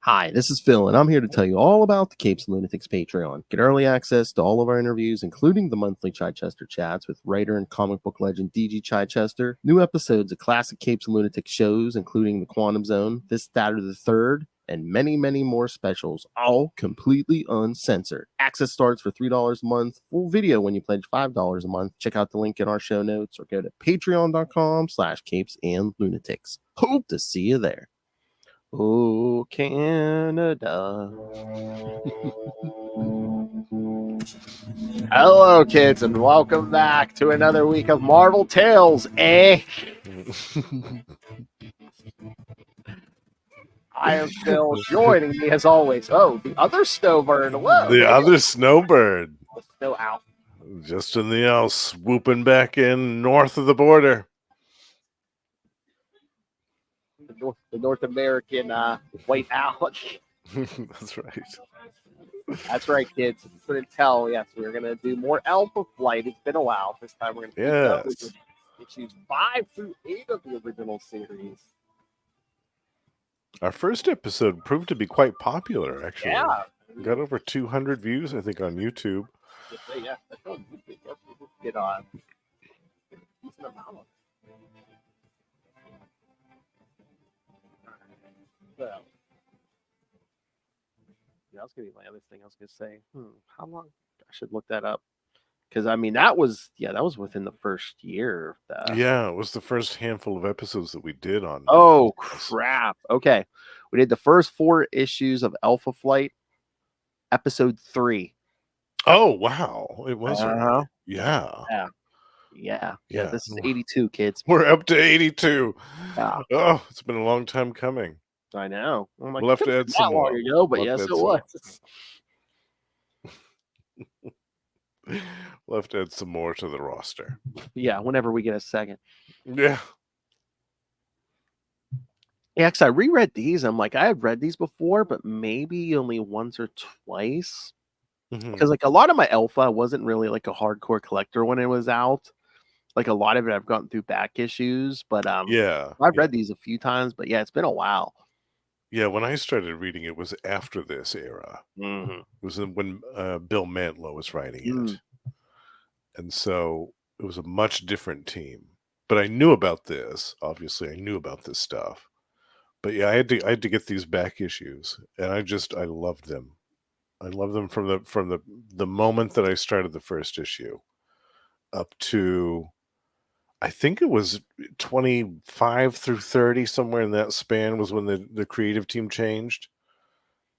Hi, this is Phil, and I'm here to tell you all about the Capes and Lunatics Patreon. Get early access to all of our interviews, including the monthly Chichester chats with writer and comic book legend DG Chichester, new episodes of classic Capes and Lunatics shows, including The Quantum Zone, This, That, or the Third, and many, many more specials, all completely uncensored. Access starts for $3 a month, full video when you pledge $5 a month. Check out the link in our show notes or go to patreon.com/CapesandLunatics. Hope to see you there. Oh, Canada. Hello, kids, and welcome back to another week of Marvel Tales, eh? I am Phil, joining me as always. Oh, the other Snowbird. Whoa. The other Snowbird. Snow owl. Just in the owl, swooping back in north of the border. The North American white owl. That's right. That's right, kids. If you couldn't tell, yes, we're going to do more Alpha Flight. It's been a while. This time we're going to keep up with issues 5 through 8 of the original series. Our first episode proved to be quite popular, actually. Yeah. Got over 200 views, I think, on YouTube. Yeah, that's on YouTube. Get on. Decent amount. So, that was going to be my other thing I was going to say. How long? I should look that up. Because, I mean, that was within the first year. Yeah, it was the first handful of episodes that we did on. Oh, crap. Okay. We did the first 4 issues of Alpha Flight, episode 3. Oh, wow. It was. Yeah. This is 82, kids. We're up to 82. Yeah. Oh, it's been a long time coming. I know. I'm like, we'll have to add some more. Ago, but yes, it was. We'll have to add some more to the roster. Yeah, whenever we get a second. Yeah. Yeah, because I reread these. I'm like, I had read these before, but maybe only once or twice. Because like a lot of my Alpha wasn't really like a hardcore collector when it was out. Like a lot of it I've gotten through back issues, but I've read these a few times, but yeah, it's been a while. Yeah, when I started reading it was after this era. It was when Bill Mantlo was writing it. And so it was a much different team. But I knew about this. Obviously, I knew about this stuff. But yeah, I had to get these back issues, and I loved them. I loved them from the moment that I started the first issue up to, I think it was 25 through 30, somewhere in that span was when the creative team changed.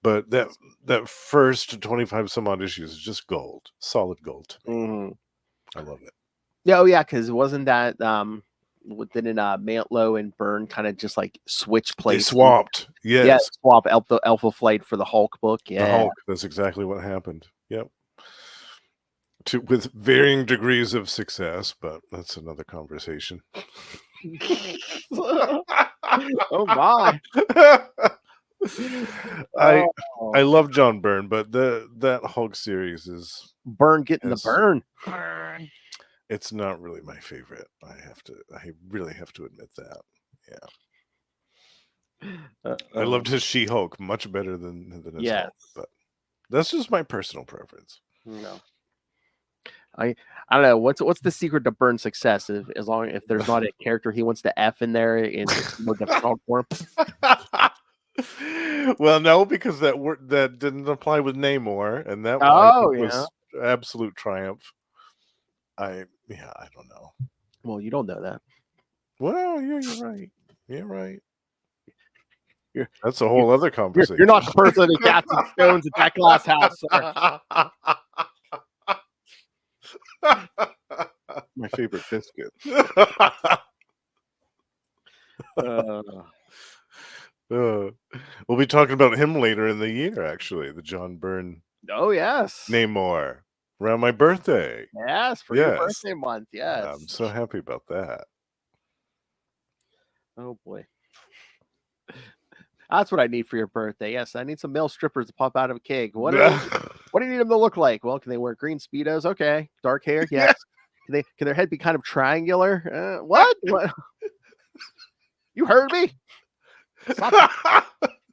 But that first 25 some odd issues is just gold, solid gold to me. I love it. Yeah, because wasn't that didn't Mantlo and Byrne kind of just like switch places? They swapped. Yes. Yeah, swap Alpha Flight for the Hulk book. Yeah, the Hulk. That's exactly what happened. Yep. With varying degrees of success, but that's another conversation. Oh my! I love John Byrne, but that Hulk series is Byrne getting the burn. It's not really my favorite. I really have to admit that. Yeah. I loved his She-Hulk much better than his Hulk, but that's just my personal preference. No. I don't know what's the secret to Byrne's success if there's not a character he wants to F in there in more difficult form. Well, no, because that didn't apply with Namor, and that was absolute triumph. I don't know. Well, you don't know that. Well, you're right. You're right. That's a whole other conversation. You're not the person who casting stones at that glass house, sir. My favorite biscuit. We'll be talking about him later in the year, actually. The John Byrne. Oh, yes. Namor. Around my birthday. Yes, for your birthday month. Yes. I'm so happy about that. Oh, boy. That's what I need for your birthday. Yes, I need some male strippers to pop out of a cake. What do you need them to look like? Well, can they wear green Speedos? Okay. Dark hair? Yes. Can their head be kind of triangular? What? You heard me?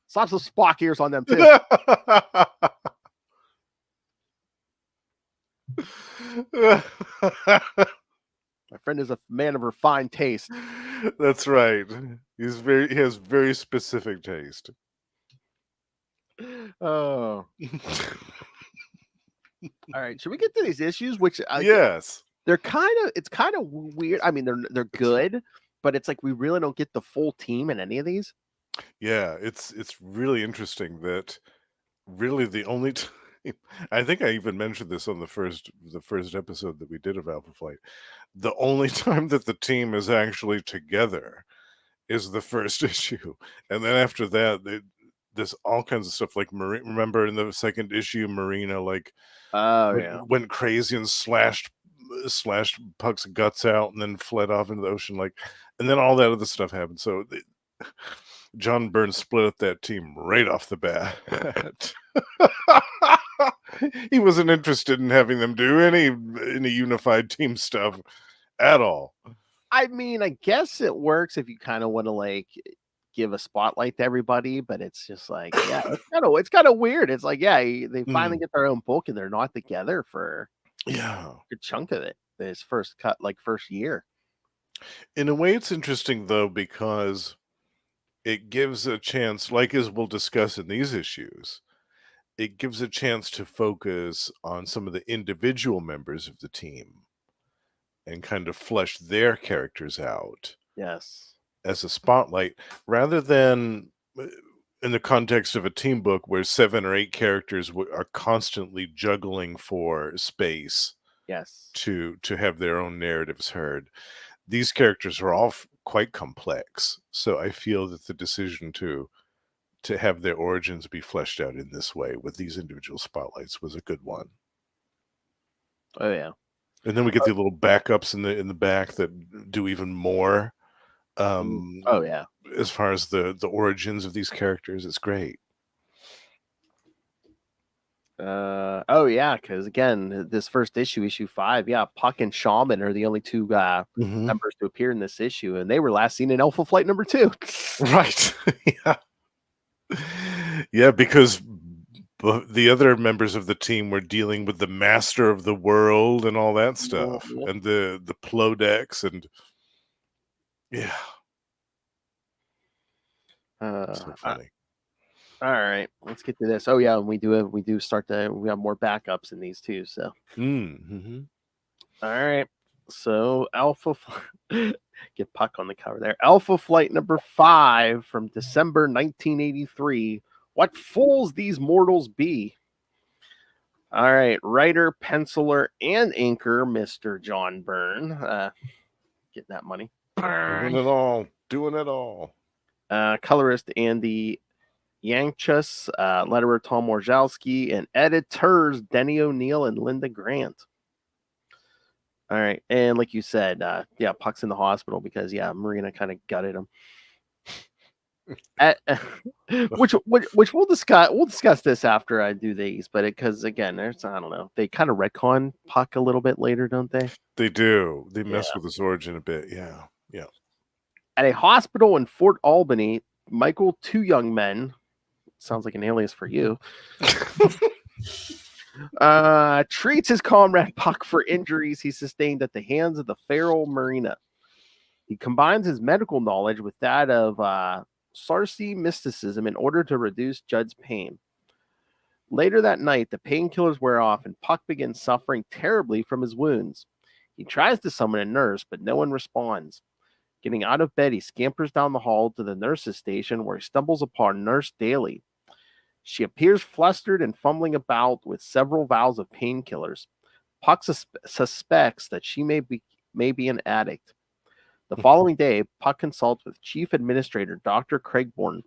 Slap some Spock ears on them too. My friend is a man of refined taste. That's right. He has very specific taste. Oh. All right. Should we get to these issues? Which yes. It's kind of weird. I mean, they're good, but it's like we really don't get the full team in any of these. Yeah, it's really interesting that really the only time I think I even mentioned this on the first episode that we did of Alpha Flight. The only time that the team is actually together is the first issue, and then after that, there's all kinds of stuff. Like remember in the second issue, Marina went crazy and slashed Puck's guts out, and then fled off into the ocean. Like, and then all that other stuff happened. So John Byrne split up that team right off the bat. He wasn't interested in having them do any unified team stuff at all. I mean, I guess it works if you kind of want to like give a spotlight to everybody, but it's just like, yeah, it's kind of weird. It's like, yeah, they finally get their own book and they're not together for a good chunk of it. This first year. In a way, it's interesting though, because it gives a chance, like as we'll discuss in these issues, it gives a chance to focus on some of the individual members of the team and kind of flesh their characters out. Yes. As a spotlight, rather than in the context of a team book where 7 or 8 characters are constantly juggling for space. Yes. To have their own narratives heard. These characters are all quite complex. So I feel that the decision to have their origins be fleshed out in this way with these individual spotlights was a good one. Oh yeah. And then we get the little backups in the back that do even more. Oh yeah. As far as the origins of these characters, it's great. Oh yeah, because again, this first issue 5, Puck and Shaman are the only two members to appear in this issue, and they were last seen in Alpha Flight number 2. Right. Yeah, because the other members of the team were dealing with the master of the world and all that stuff, and the Plodex, and so funny. All right, let's get to this. Oh yeah, and we have more backups in these too. So, All right, so Alpha, get Puck on the cover there. Alpha Flight number 5 from December 1983. What fools these mortals be? All right, writer, penciler, and inker, Mr. John Byrne. Getting that money. Doing it all. Colorist Andy Yanchus, letterer Tom Morzalski, and editors Denny O'Neil and Linda Grant. All right, and like you said, Puck's in the hospital because Marina kind of gutted him. Which we'll discuss. We'll discuss this after I do these, but because again, I don't know. They kind of retcon Puck a little bit later, don't they? They do. They mess with his origin a bit. Yeah. At a hospital in Fort Albany, Michael, 2 young men. Sounds like an alias for you. Treats his comrade Puck for injuries he sustained at the hands of the feral Marina. He combines his medical knowledge with that of Sarsi mysticism in order to reduce Judd's pain. Later that night, the painkillers wear off and Puck begins suffering terribly from his wounds. He tries to summon a nurse, but no one responds. Getting out of bed, he scampers down the hall to the nurse's station where he stumbles upon Nurse Daly. She appears flustered and fumbling about with several vials of painkillers. Puck suspects that she may be an addict. The following day, Puck consults with Chief Administrator Dr. Craigborn.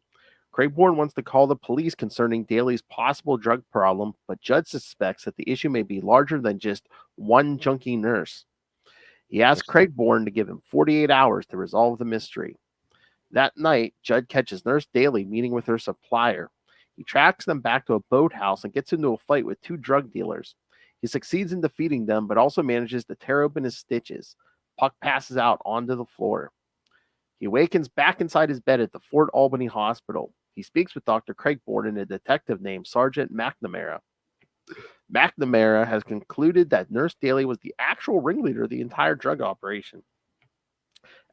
Craigborn wants to call the police concerning Daly's possible drug problem, but Judd suspects that the issue may be larger than just one junkie nurse. He asks Craigborn to give him 48 hours to resolve the mystery. That night, Judd catches Nurse Daly meeting with her supplier. He tracks them back to a boathouse and gets into a fight with 2 drug dealers. He succeeds in defeating them, but also manages to tear open his stitches. Puck passes out onto the floor. He awakens back inside his bed at the Fort Albany Hospital. He speaks with Dr. Craigborn and a detective named Sergeant McNamara. McNamara has concluded that Nurse Daly was the actual ringleader of the entire drug operation.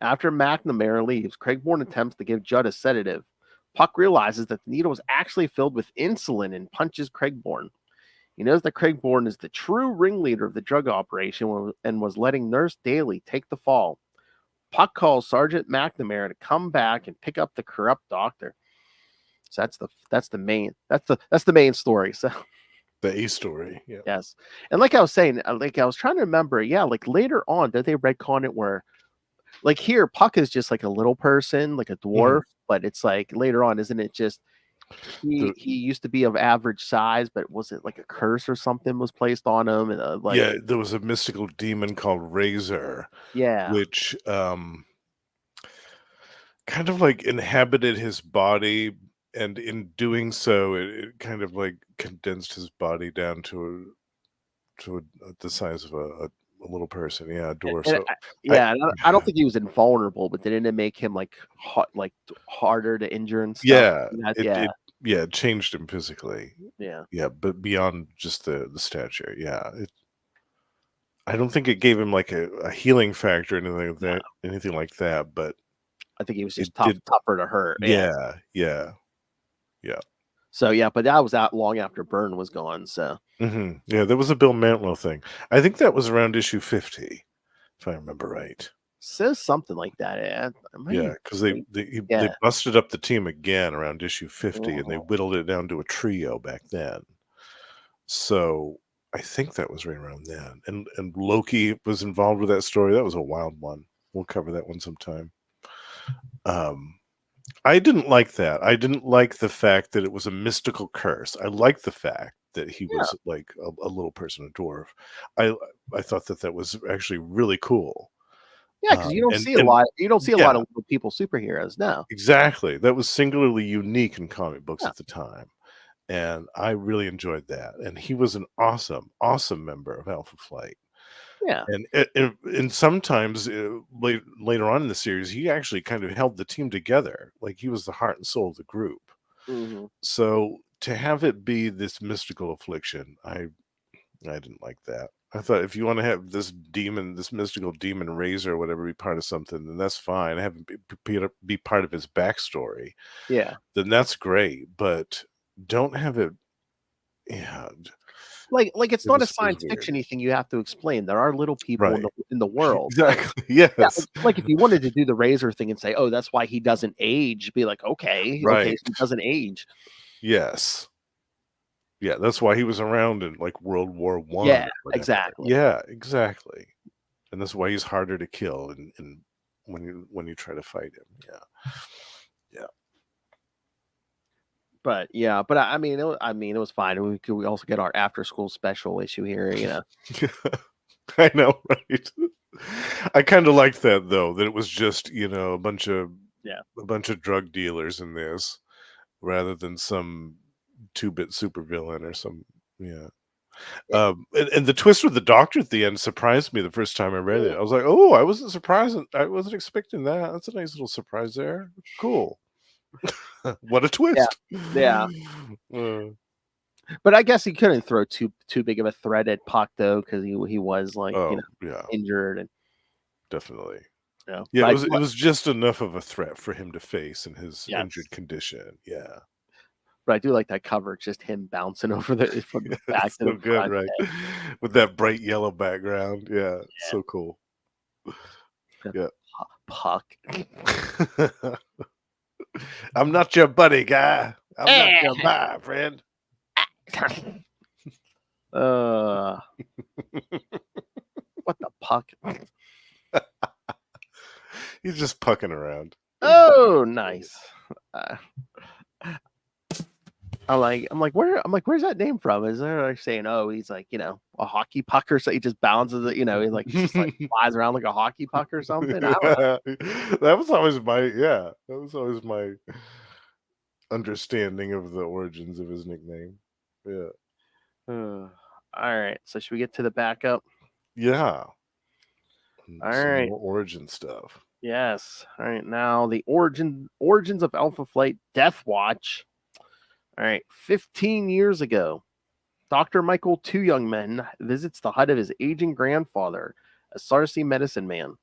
After McNamara leaves, Craigborn attempts to give Judd a sedative. Puck realizes that the needle was actually filled with insulin and punches Craigborn. He knows that Craigborn is the true ringleader of the drug operation and was letting Nurse Daly take the fall. Puck calls Sergeant McNamara to come back and pick up the corrupt doctor. So that's the main story. So The A story. Yeah. yes, and like I was saying, like I was trying to remember. Yeah, like later on, did they retcon it where, like here, Puck is just like a little person, like a dwarf, but it's like later on, isn't it just he used to be of average size, but was it like a curse or something was placed on him? And yeah, there was a mystical demon called Razor, yeah, which kind of like inhabited his body, and in doing so, it kind of like condensed his body down to the size of a little person. Yeah, a dwarf. and So yeah, I don't think he was invulnerable, but didn't it make him like harder to injure and stuff? It changed him physically. Yeah. Yeah, but beyond just the stature. Yeah, I don't think it gave him like a healing factor or anything like that. But I think he was it just did. tougher to hurt. Yeah. So yeah, but that was out long after Byrne was gone. So Yeah, there was a Bill Mantlo thing. I think that was around issue 50, if I remember right. says something like that. Yeah, because they busted up the team again around issue 50, and they whittled it down to a trio back then. So I think that was right around then. And Loki was involved with that story. That was a wild one. We'll cover that one sometime. I didn't like that. I didn't like the fact that it was a mystical curse. I liked the fact that he was like a little person, a dwarf. I thought that was actually really cool. Yeah, because you don't see a lot. You don't see a lot of little people superheroes now. Exactly. That was singularly unique in comic books at the time, and I really enjoyed that. And he was an awesome, awesome member of Alpha Flight. Yeah, And sometimes later on in the series, he actually kind of held the team together. Like he was the heart and soul of the group. mm-hmm. So to have it be this mystical affliction, I didn't like that. I thought if you want to have this demon, this mystical demon Razor or whatever be part of something, then that's fine. Have him be part of his backstory. Yeah, then that's great. But don't have it. Yeah, like it's not a was science weird. fiction thing you have to explain. There are little people in the world. Exactly. Yes. Like if you wanted to do the Razor thing and say, "Oh, that's why he doesn't age," be like, "Okay, Right. so he doesn't age." Yes. Yeah, that's why he was around in like World War I. Yeah, exactly. Yeah, exactly. And that's why he's harder to kill and when you try to fight him. Yeah. Yeah. But yeah, but I mean, it was fine. We also get our after school special issue here, you know. I know, right? I kind of liked that though, that it was just, a bunch of drug dealers in this rather than some 2-bit supervillain or some and the twist with the doctor at the end surprised me the first time I read it. I was like, oh, I wasn't surprised. I wasn't expecting that. That's a nice little surprise there. Cool. What a twist. Yeah. But I guess he couldn't throw too big of a threat at Puck though, because he was like injured and definitely. Yeah, it was just enough of a threat for him to face in his injured condition. Yeah. But I do like that cover, just him bouncing over from the back to the good, front. right? With that bright yellow background. Yeah. So cool. Yeah. Puck. I'm not your buddy, guy. I'm not your guy, friend. What the Puck? He's just pucking around. Oh, nice. I'm like, where's that name from? Is there like saying, oh, he's like, a hockey puck or so? He just bounces it, he like just like flies around like a hockey puck or something. I don't know. That was always my understanding of the origins of his nickname. Yeah. All right. So should we get to the backup? Yeah. All right. More origin stuff. Yes. All right. Now the origins of Alpha Flight Death Watch. All right. 15 years ago, Dr. Michael Two Young Men visits the hut of his aging grandfather, a Sarsi medicine man.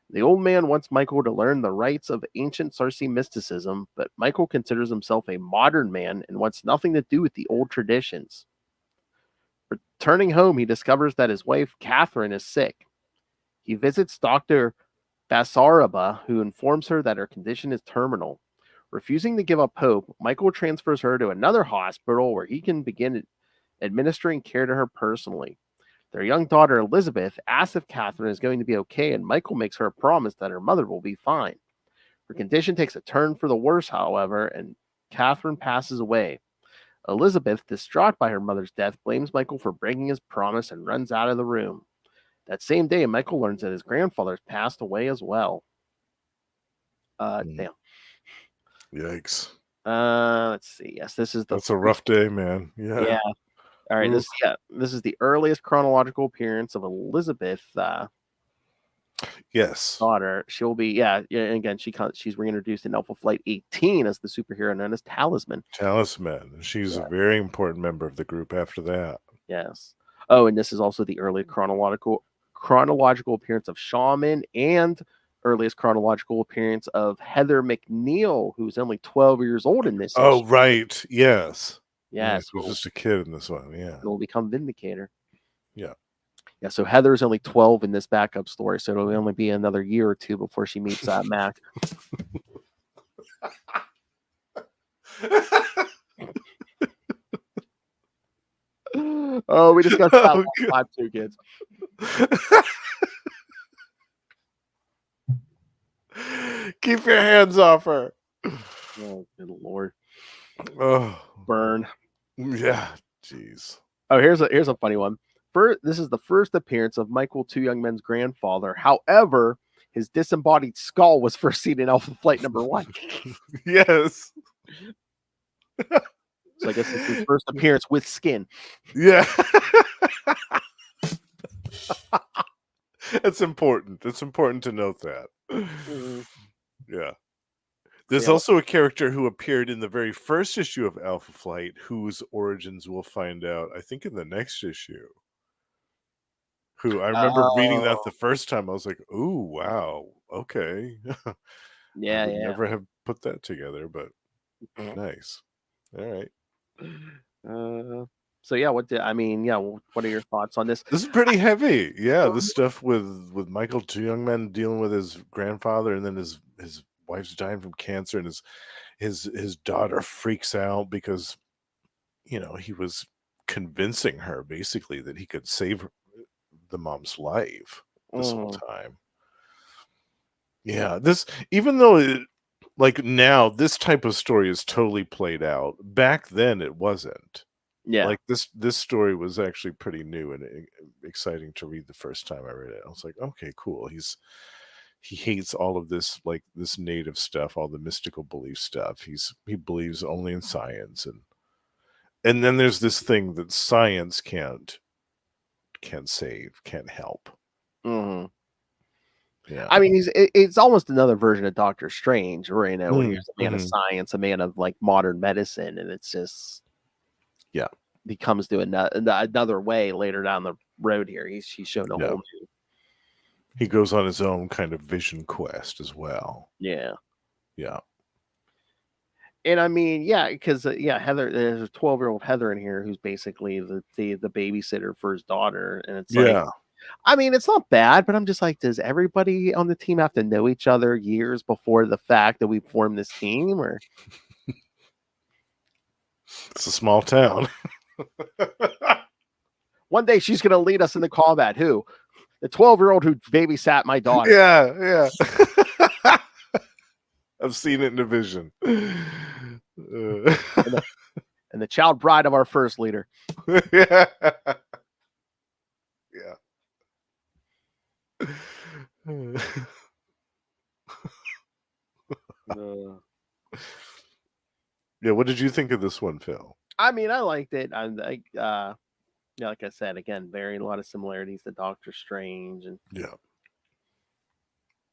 The old man wants Michael to learn the rites of ancient Sarsi mysticism, but Michael considers himself a modern man and wants nothing to do with the old traditions. Returning home, he discovers that his wife, Catherine, is sick. He visits Dr. Basaraba, who informs her that her condition is terminal. Refusing to give up hope, Michael transfers her to another hospital where he can begin administering care to her personally. Their young daughter, Elizabeth, asks if Catherine is going to be okay, and Michael makes her a promise that her mother will be fine. Her condition takes a turn for the worse, however, and Catherine passes away. Elizabeth, distraught by her mother's death, blames Michael for breaking his promise and runs out of the room. That same day, Michael learns that his grandfather has passed away as well. Damn. Yikes. Let's see. Yes, this is the That's a rough day, man. yeah. All right. This is the earliest chronological appearance of Elizabeth. Yes. Daughter. She'll be and again she's reintroduced in Alpha Flight 18 as the superhero known as Talisman. Talisman. She's a very important member of the group after that. Yes. Oh, and this is also the early chronological appearance of Shaman and earliest chronological appearance of Heather McNeil, who's only 12 years old in this Oh, issue. right. Yes. Yeah, she was just a kid in this one. Yeah. It'll become Vindicator. Yeah. Yeah, so Heather's only 12 in this backup story, so it'll only be another year or two before she meets Mac. Oh, we discussed that last time too, kids. Keep your hands off her. Oh, good lord. Oh, Burn. Yeah, jeez. Oh, here's a funny one. This is the first appearance of Michael Two Young Men's grandfather. However, his disembodied skull was first seen in Alpha Flight number 1. Yes. So I guess it's his first appearance with skin. Yeah. It's important. It's important to note that. Mm-hmm. Yeah. There's also a character who appeared in the very first issue of Alpha Flight, whose origins we'll find out, I think, in the next issue. Who I remember reading that the first time. I was like, "Ooh, wow, okay." I would never have put that together, but nice. All right. So yeah, what are your thoughts on this? This is pretty heavy. Yeah, this stuff with Michael Two Young Men dealing with his grandfather, and then his wife's dying from cancer, and his daughter freaks out because he was convincing her basically that he could save the mom's life this whole time. Yeah, this, even though like now this type of story is totally played out, back then it wasn't. Yeah, like this story was actually pretty new and exciting to read the first time I read it. I was like, okay, cool. He hates all of this, like this native stuff, all the mystical belief stuff. He believes only in science, and then there's this thing that science can't save, can't help. Mm-hmm. Yeah, I mean, it's almost another version of Doctor Strange, where where he's a man of science, a man of like modern medicine, and it's just he comes to another way later down the road here. He's shown a whole new. He goes on his own kind of vision quest as well. Yeah. And I mean, because Heather, there's a 12-year-old Heather in here who's basically the babysitter for his daughter, and it's like, I mean, it's not bad, but I'm just like, does everybody on the team have to know each other years before the fact that we formed this team? Or it's a small town. One day she's going to lead us into combat. Who? The 12-year-old who babysat my daughter. Yeah. I've seen it in a vision. And the child bride of our first leader. Yeah. Yeah, what did you think of this one, Phil? I mean, I liked it. I'm like, like I said, again, a lot of similarities to Doctor Strange, and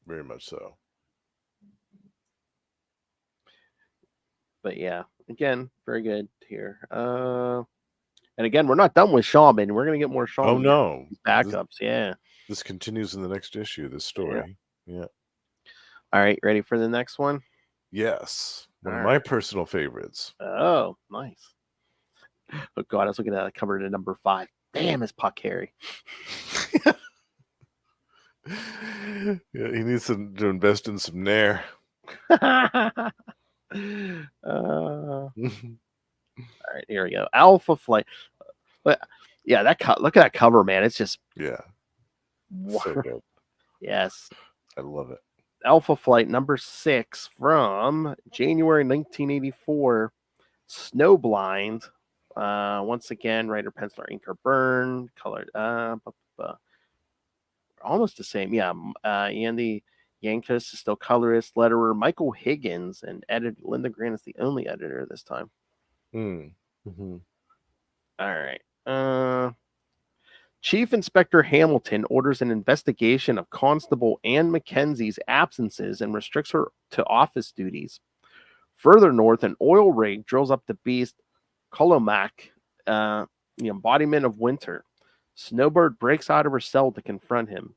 very much so. But yeah, again, very good here. And again, we're not done with Shaman. We're gonna get more Oh Shaman no, backups. Yeah. this continues in the next issue. This Yeah. story. Yeah. All right, ready for the next one? Yes, one All of my right. personal favorites. Oh, nice. Oh god, I was looking at that cover to number 5. Damn, it's Puck Harry. Yeah, he needs to invest in some Nair. All right, here we go. Alpha Flight. But yeah, look at that cover, man. It's just Yeah, so good. yes. I love it. Alpha Flight number 6 from January 1984. Snowblind. Once again, writer, penciler, inker, burn, colored. Almost the same. Yeah. Andy Yankus is still colorist, letterer. Michael Higgins and editor Linda Grant is the only editor this time. Mm-hmm. All right. Chief Inspector Hamilton orders an investigation of Constable Anne McKenzie's absences and restricts her to office duties. Further north, an oil rig drills up the beast Kolomak, the embodiment of winter. Snowbird breaks out of her cell to confront him.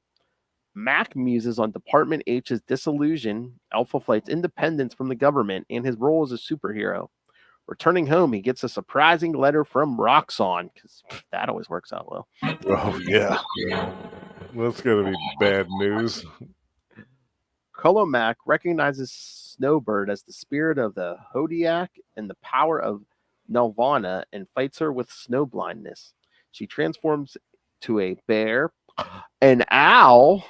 Mac muses on Department H's disillusion, Alpha Flight's independence from the government, and his role as a superhero. Returning home, he gets a surprising letter from Roxxon, because that always works out well. Oh yeah, that's gonna be bad news. Kolomak recognizes Snowbird as the spirit of the Hodiak and the power of Nelvana and fights her with snow blindness. She transforms to a bear, an owl.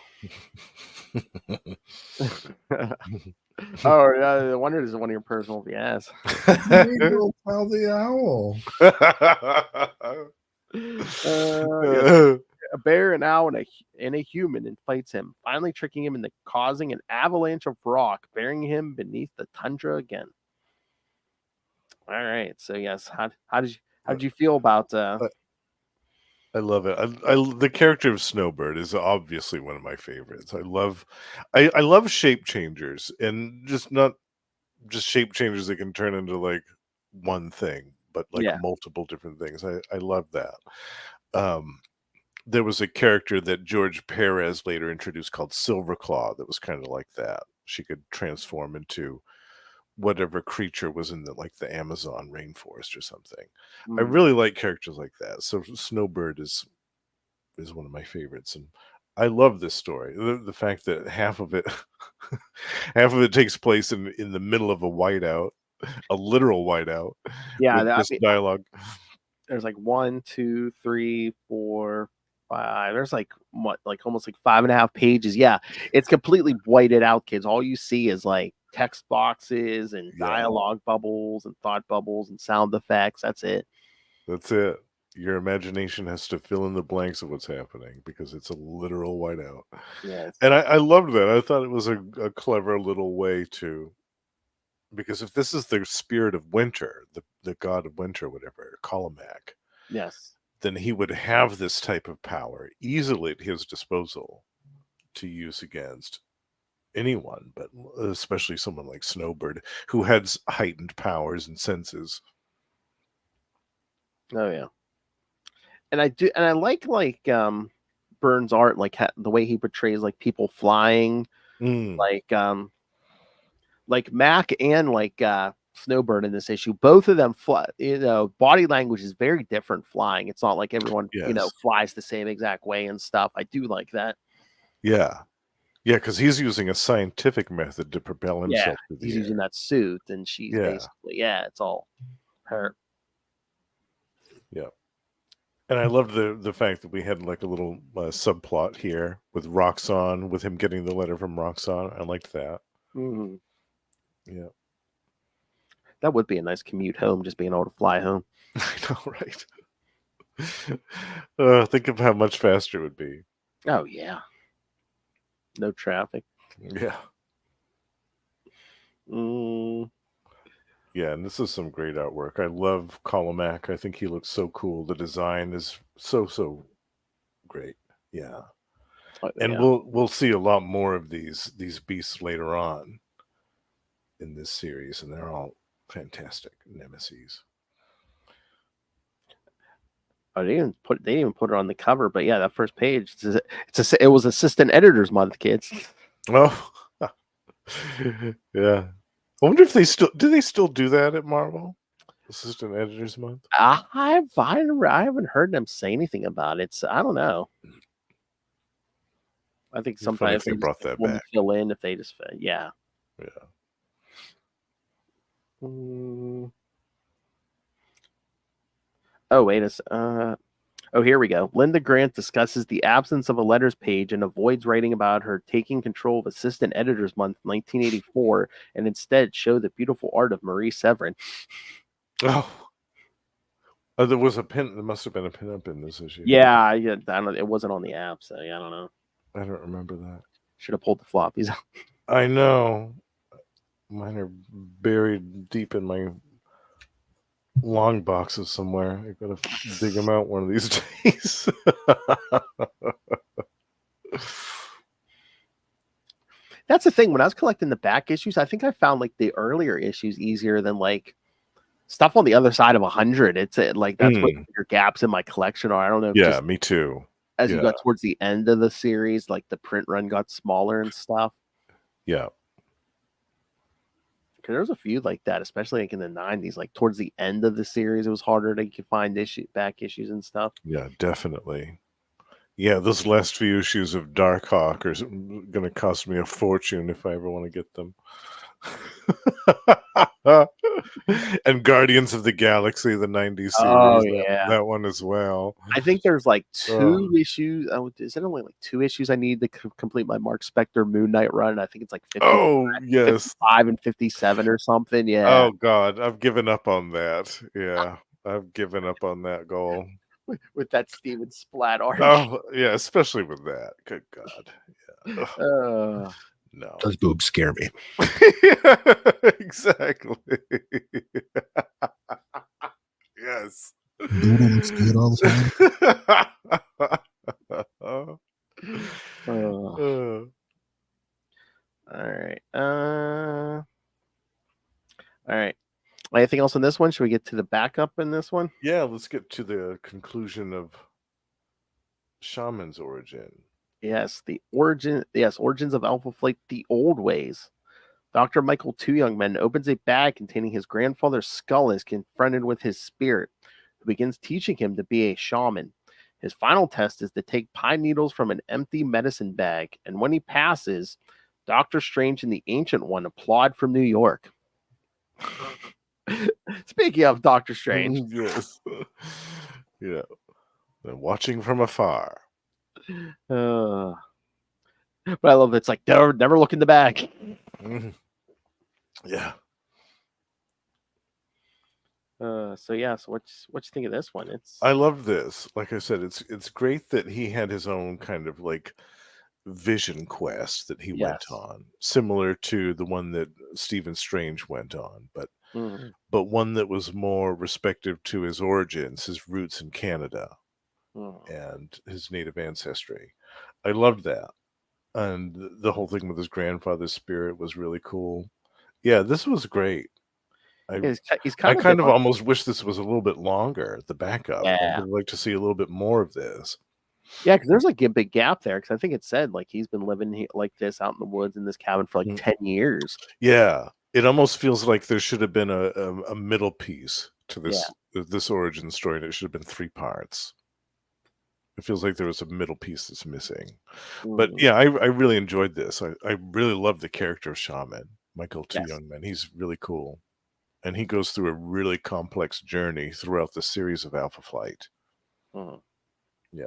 Oh, I wonder this is one of your personal. Yes. Tell the owl. Yes. A bear, an owl, and a human, and fights him, finally tricking him into causing an avalanche of rock, burying him beneath the tundra again. All right. So yes, how did you feel about? I love it. The character of Snowbird is obviously one of my favorites. I love shape changers, and just not just shape changers that can turn into like one thing, but like Yeah. multiple different things. I love that. There was a character that George Perez later introduced called Silverclaw that was kind of like that. She could transform into whatever creature was in the Amazon rainforest or something. I really like characters like that. So Snowbird is one of my favorites, and I love this story. The fact that half of it takes place in the middle of a whiteout, a literal whiteout, Yeah. with this dialogue. There's like 1, 2, 3, 4, 5. There's like almost like 5.5 pages. Yeah, it's completely whited out, kids. All you see is like text boxes and dialogue bubbles and thought bubbles and sound effects. That's it. That's it. Your imagination has to fill in the blanks of what's happening because it's a literal whiteout. Yeah. And I loved that. I thought it was a clever little way to, because if this is the spirit of winter, the god of winter, whatever, Kolomak, Yes. then he would have this type of power easily at his disposal to use against anyone, but especially someone like Snowbird, who has heightened powers and senses. Oh yeah. And I like Burns' art, like the way he portrays like people flying, like Mac and Snowbird in this issue. Both of them fly. Body language is very different flying. It's not like everyone flies the same exact way and stuff. I do like that. Yeah, because he's using a scientific method to propel himself through the he's air. using that suit, and she's basically it's all her. Yeah. And I love the fact that we had like a little subplot here with Roxxon, with him getting the letter from Roxxon. I liked that. Mm-hmm. Yeah. That would be a nice commute home, just being able to fly home. I know, right? Think of how much faster it would be. Oh, yeah. No traffic. Yeah. Yeah, and this is some great artwork. I love Kolomak. I think he looks so cool. The design is so great. Yeah. And we'll see a lot more of these beasts later on in this series, and they're all fantastic Nemesis. Oh, they didn't put it on the cover, but yeah, that first page. It was Assistant Editors Month, kids. Oh, yeah. I wonder if they still do that at Marvel? Assistant Editors Month. I haven't heard them say anything about it. So I don't know. I think sometimes if they brought that back, fill in if they just yeah. Oh wait Oh, here we go. Linda Grant discusses the absence of a letters page and avoids writing about her taking control of Assistant Editors Month 1984 and instead show the beautiful art of Marie Severin. Oh, there was a pin. There must have been a pin-up in this issue. Yeah, I don't. It wasn't on the app, so yeah, I don't know. I don't remember that. Should have pulled the floppies out. I know. Mine are buried deep in my long boxes somewhere. I gotta dig them out one of these days. That's the thing. When I was collecting the back issues, I think I found like the earlier issues easier than like stuff on the other side of 100. It's like that's what your gaps in my collection are. I don't know. Yeah, me too. As you got towards the end of the series, like the print run got smaller and stuff. Yeah. Because there's a few like that, especially like in the 90s. Like towards the end of the series, it was harder to find back issues and stuff. Yeah, definitely. Yeah, those last few issues of Darkhawk are going to cost me a fortune if I ever want to get them. And Guardians of the Galaxy, the 90s series. Oh, yeah. That one as well. I think there's like two issues. Is it only like 2 issues I need to complete my Mark Spector Moon Knight run? I think it's like 55 and 57 or something. Yeah. Oh, God. I've given up on that. Yeah. I've given up on that goal. With that Steven Splat art. Oh, yeah. Especially with that. Good God. Yeah. No. Those boobs scare me. Exactly. Yes. Good all the time. All right. All right. Anything else on this one? Should we get to the backup in this one? Yeah, let's get to the conclusion of Shaman's origin. Yes, origins of Alpha Flight the old ways. Dr. Michael Two Young Men opens a bag containing his grandfather's skull and is confronted with his spirit, who begins teaching him to be a shaman. His final test is to take pine needles from an empty medicine bag, and when he passes, Doctor Strange and the Ancient One applaud from New York. Speaking of Doctor Strange. Yes. Yeah. They're watching from afar. But I love it's like never look in the bag. Yeah. So what you think of this one? I love this. Like I said, it's great that he had his own kind of like vision quest that he went on, similar to the one that Stephen Strange went on, but one that was more respective to his origins, his roots in Canada, and his native ancestry. I loved that. And the whole thing with his grandfather's spirit was really cool. Yeah, this was great. I kind of almost wish this was a little bit longer, the backup. I would like to see a little bit more of this. Yeah, because there's like a big gap there. Because I think it said like he's been living like this out in the woods in this cabin for like 10 years. Yeah, it almost feels like there should have been a middle piece to this origin story, and it should have been 3 parts. It feels like there was a middle piece that's missing. But yeah, I really enjoyed this. I really love the character of Shaman, Michael Two Young Men. He's really cool. And he goes through a really complex journey throughout the series of Alpha Flight. Yeah.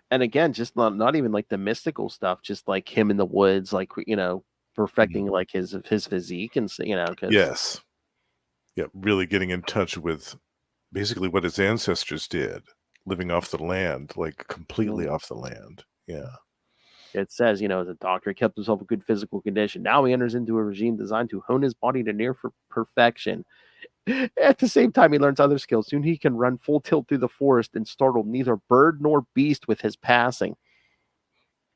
And again, just not even like the mystical stuff, just like him in the woods, like, perfecting like his physique and, Yes. Yeah, really getting in touch with basically what his ancestors did, living off the land, like completely off the land. Yeah. It says, as a doctor, he kept himself in good physical condition. Now he enters into a regime designed to hone his body to near perfection. At the same time, he learns other skills. Soon he can run full tilt through the forest and startle neither bird nor beast with his passing.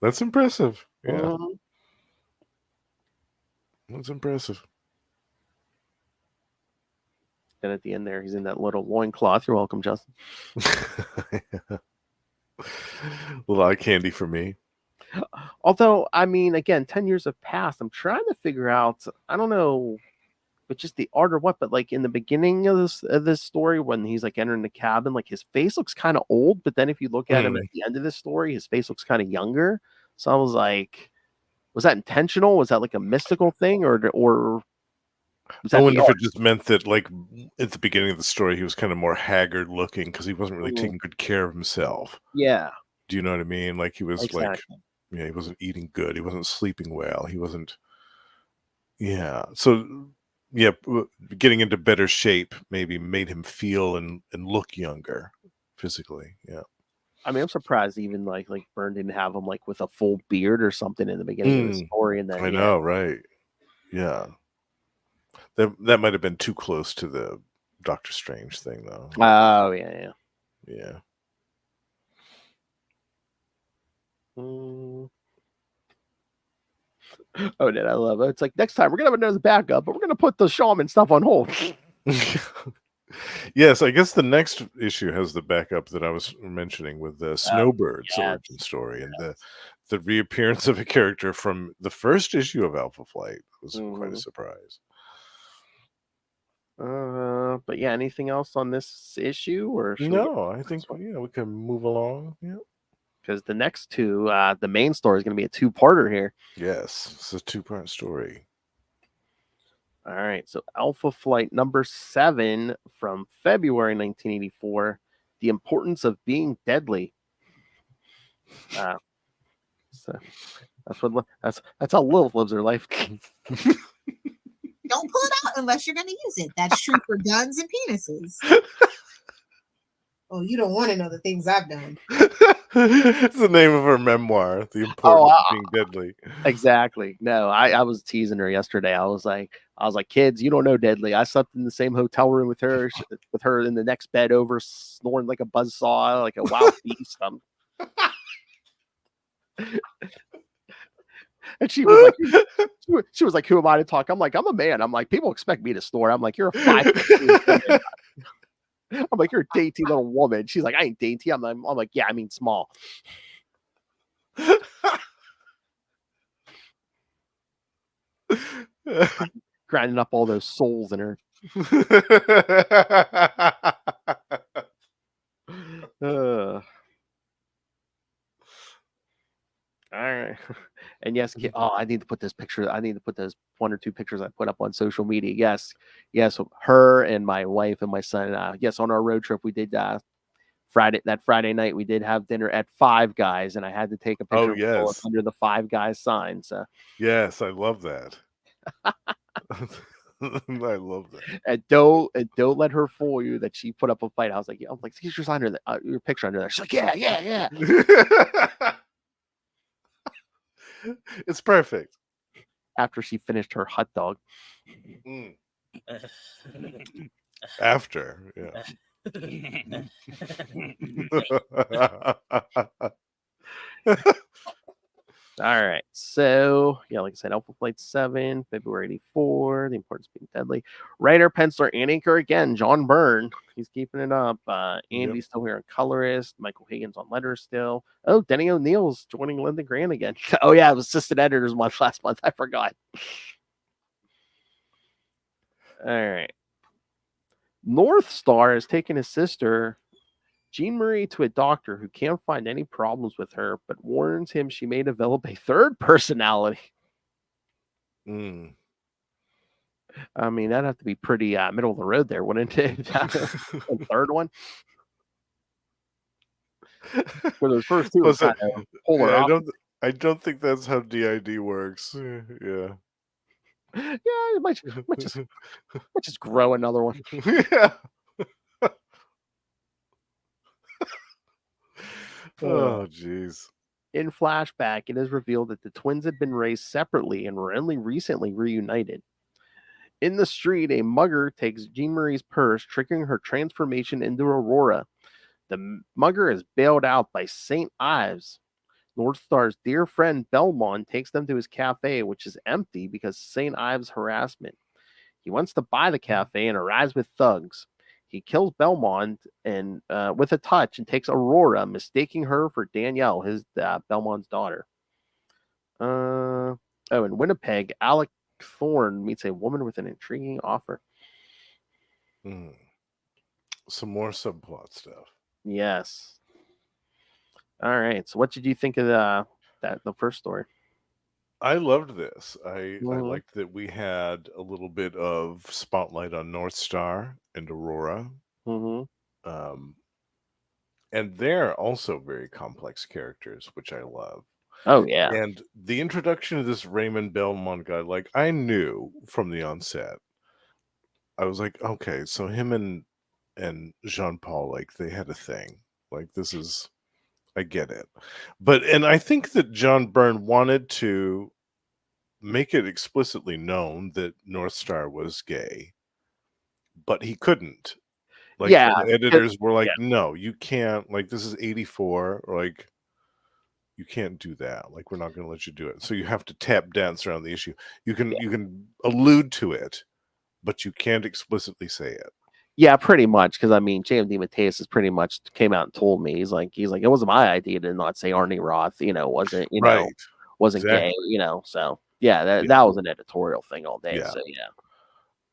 That's impressive. Yeah. That's impressive. And at the end there, he's in that little loincloth. You're welcome, Justin. A lot of candy for me. Although, I mean, again, 10 years have passed. I'm trying to figure out, I don't know, but just the art or what, but like in the beginning of this story, when he's like entering the cabin, like his face looks kind of old, but then if you look at him at the end of this story, his face looks kind of younger. So I was like, was that intentional? Was that like a mystical thing, or I wonder if it just meant that, like, at the beginning of the story, he was kind of more haggard looking because he wasn't really taking good care of himself. Yeah. Do you know what I mean? Like, he was exactly. he wasn't eating good. He wasn't sleeping well. He wasn't. Yeah. So, yeah, getting into better shape maybe made him feel and look younger physically. Yeah. I mean, I'm surprised even like Byrne didn't have him like with a full beard or something in the beginning of the story, and then I know, right? Yeah. That might have been too close to the Doctor Strange thing, though. Oh yeah. Oh, did I love it? It's like next time we're gonna have another backup, but we're gonna put the Shaman stuff on hold. Yes, I guess the next issue has the backup that I was mentioning with the Snowbird's origin story and the reappearance of a character from the first issue of Alpha Flight was quite a surprise. But yeah, anything else on this issue, or no? I think we can move along. Yeah, because the next two, the main story is going to be a two-parter here. Yes, it's a two-part story. All right, so Alpha Flight number 7 from February 1984, The Importance of Being Deadly. So that's how Lilith lives her life. Don't pull it out unless you're going to use it. That's true for guns and penises. Oh, you don't want to know the things I've done. It's the name of her memoir, The Importance of Being Deadly. Exactly. No, I was teasing her yesterday. I was like, kids, you don't know Deadly. I slept in the same hotel room with her in the next bed over, snoring like a buzzsaw, like a wild beast. And she was like, who am I to talk? I'm like, I'm a man. I'm like, people expect me to snore. I'm like, you're a 5'2" woman. I'm like, you're a dainty little woman. She's like, I ain't dainty. I'm like, yeah, I mean small. Grinding up all those souls in her. All right. And yes, I need to put this picture. I need to put those 1 or 2 pictures I put up on social media. Yes, her and my wife and my son. Yes, on our road trip we did Friday night we did have dinner at Five Guys, and I had to take a picture under the Five Guys sign. So yes, I love that. I love that. And don't let her fool you that she put up a fight. I was like, get your sign under your picture under there. She's like, yeah. It's perfect. After she finished her hot dog. After, yeah. All right. So, yeah, like I said, Alpha Flight 7, February 84, The Importance of Being Deadly. Writer, penciler, and inker again, John Byrne. He's keeping it up. Andy's still here on colorist. Michael Higgins on letters still. Oh, Denny O'Neill's joining Linda Grant again. Oh, yeah, it was assistant editor's month last month. I forgot. All right. Northstar has taken his sister Jean Marie to a doctor who can't find any problems with her, but warns him she may develop a third personality. I mean, that'd have to be pretty middle of the road there, wouldn't it? A third one? For those first two, was kind of polar opposite. I don't think that's how DID works. Yeah. Yeah, it might just grow another one. Yeah. Oh, jeez. In flashback, it is revealed that the twins had been raised separately and were only recently reunited. In the street, a mugger takes Jean Marie's purse, triggering her transformation into Aurora. The mugger is bailed out by St. Ives. Northstar's dear friend Belmont takes them to his cafe, which is empty because St. Ives' harassment. He wants to buy the cafe and arrives with thugs. He kills Belmont and with a touch and takes Aurora, mistaking her for Danielle, his Belmont's daughter. In Winnipeg, Alec Thorne meets a woman with an intriguing offer. Some more subplot stuff. Yes. All right. So, what did you think of the first story? I loved this. I liked that we had a little bit of spotlight on Northstar and Aurora. And they're also very complex characters, which I love. Oh, yeah. And the introduction of this Raymond Belmont guy, like, I knew from the onset. I was like, okay, so him and Jean-Paul, like, they had a thing. Like, this is, I get it. And I think that John Byrne wanted to make it explicitly known that Northstar was gay, but he couldn't. Like, the editors were like, no, you can't. Like, this is 84. Like, you can't do that. Like, we're not going to let you do it. So you have to tap dance around the issue. You can allude to it, but you can't explicitly say it. Yeah, pretty much. Because I mean, James DeMatteis has pretty much came out and told me he's like, it wasn't my idea to not say Arnie Roth. Wasn't wasn't gay. So yeah, that was an editorial thing all day. Yeah. So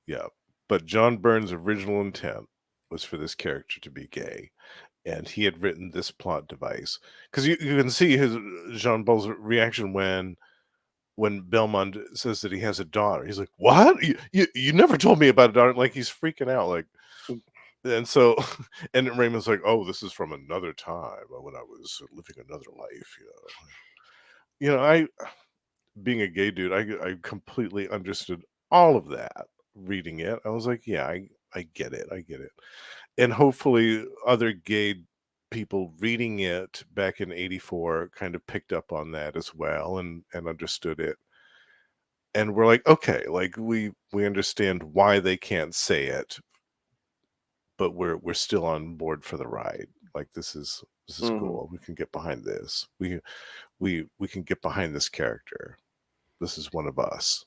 yeah. But John Byrne's original intent was for this character to be gay, and he had written this plot device because you can see his Jean-Paul's reaction when Belmont says that he has a daughter. He's like, "What? You never told me about a daughter." Like, he's freaking out. Like, and so, and Raymond's like, "Oh, this is from another time when I was living another life." I, being a gay dude, I completely understood all of that reading it. I was like, yeah, I get it. I get it. And hopefully other gay people reading it back in 84 kind of picked up on that as well and understood it. And we're like, okay, like we understand why they can't say it, but we're still on board for the ride. Like, this is cool. We can get behind this. We can get behind this character. This is one of us.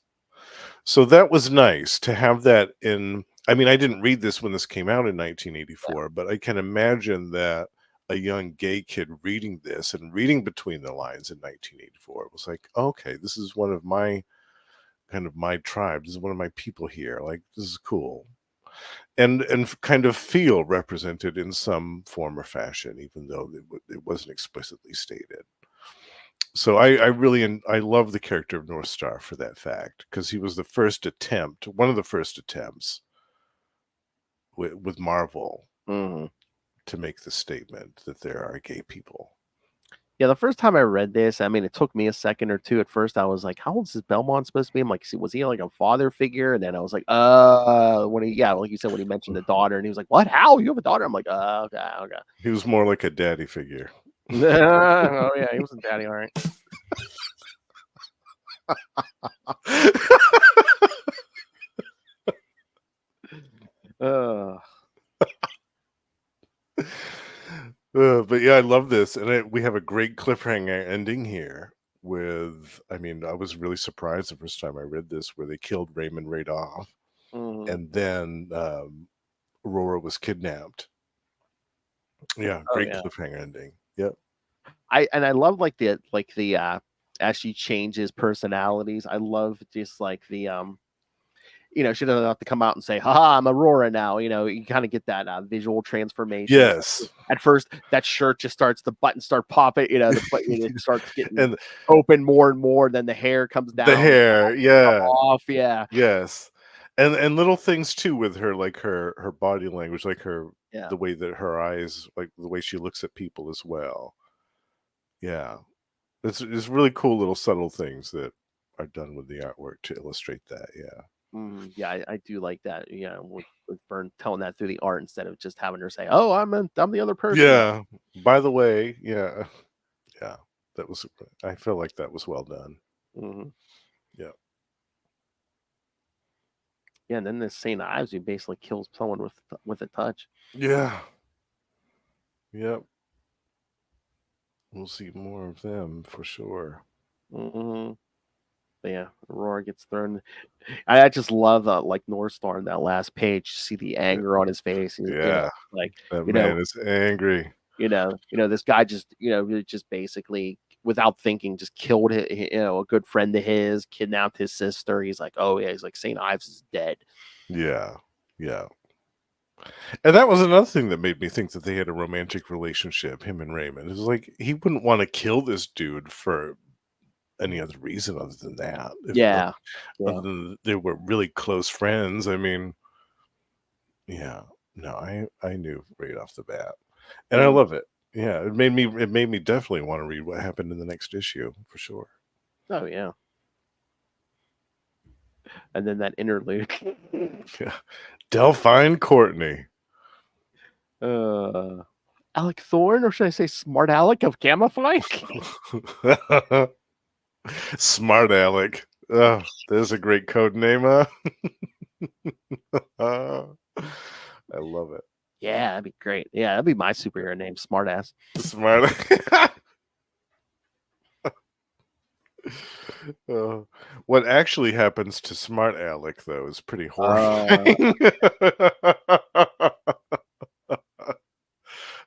So that was nice to have that in. I mean, I didn't read this when this came out in 1984, but I can imagine that a young gay kid reading this and reading between the lines in 1984 was like, okay, this is one of my tribe. This is one of my people here. Like, this is cool. And kind of feel represented in some form or fashion, even though it wasn't explicitly stated. So I really I love the character of Northstar for that fact, because he was one of the first attempts with Marvel to make the statement that there are gay people. Yeah, the first time I read this, I mean, it took me a second or two. At first, I was like, "How old is Belmont supposed to be?" I'm like, "Was he like a father figure?" And then I was like, when like you said, when he mentioned the daughter, and he was like, "What? How? You have a daughter?" I'm like, okay." He was more like a daddy figure. Oh yeah, he was a daddy, all right. But yeah, I love this, and we have a great cliffhanger ending here. I was really surprised the first time I read this, where they killed Raymond right off, and then Aurora was kidnapped. Yeah, great cliffhanger ending. Yep. I love like the as she changes personalities. I love just like the she doesn't have to come out and say, "Haha, I'm Aurora now." You kind of get that visual transformation. Yes. At first, that shirt just the buttons start popping. It starts getting open more and more. Then the hair comes down. The hair, yeah, off, yeah, yes, and little things too with her, like her body language, like the way that her eyes, like the way she looks at people as well. Yeah, it's really cool little subtle things that are done with the artwork to illustrate that. Yeah. Yeah, I do like that. Yeah, with Byrne telling that through the art instead of just having her say, "Oh, I'm the other person." Yeah. By the way, yeah. I feel like that was well done. Yeah. Yeah, and then this St. Ives, who basically kills someone with a touch. Yeah. Yep. We'll see more of them for sure. Mm-hmm. But yeah, Aurora gets thrown. I just love like Northstar in that last page. You see the anger on his face. Yeah, Like that man is angry. This guy just just basically without thinking just killed a good friend of his, kidnapped his sister. He's like, oh yeah, he's like St. Ives is dead. Yeah, yeah. And that was another thing that made me think that they had a romantic relationship, him and Raymond. It was like he wouldn't want to kill this dude for any other reason other than that. Yeah. Other than they were really close friends. I mean, yeah. No, I knew right off the bat. And I love it. Yeah, it made me definitely want to read what happened in the next issue for sure. Oh yeah. And then that interlude. Yeah. Delphine Courtney. Alec Thorne, or should I say Smart Alec of Camouflage? Smart Alec. Oh, there's a great code name, huh? I love it. Yeah, that'd be great. Yeah, that'd be my superhero name, Smartass. Smart. What actually happens to Smart Alec, though, is pretty horrifying.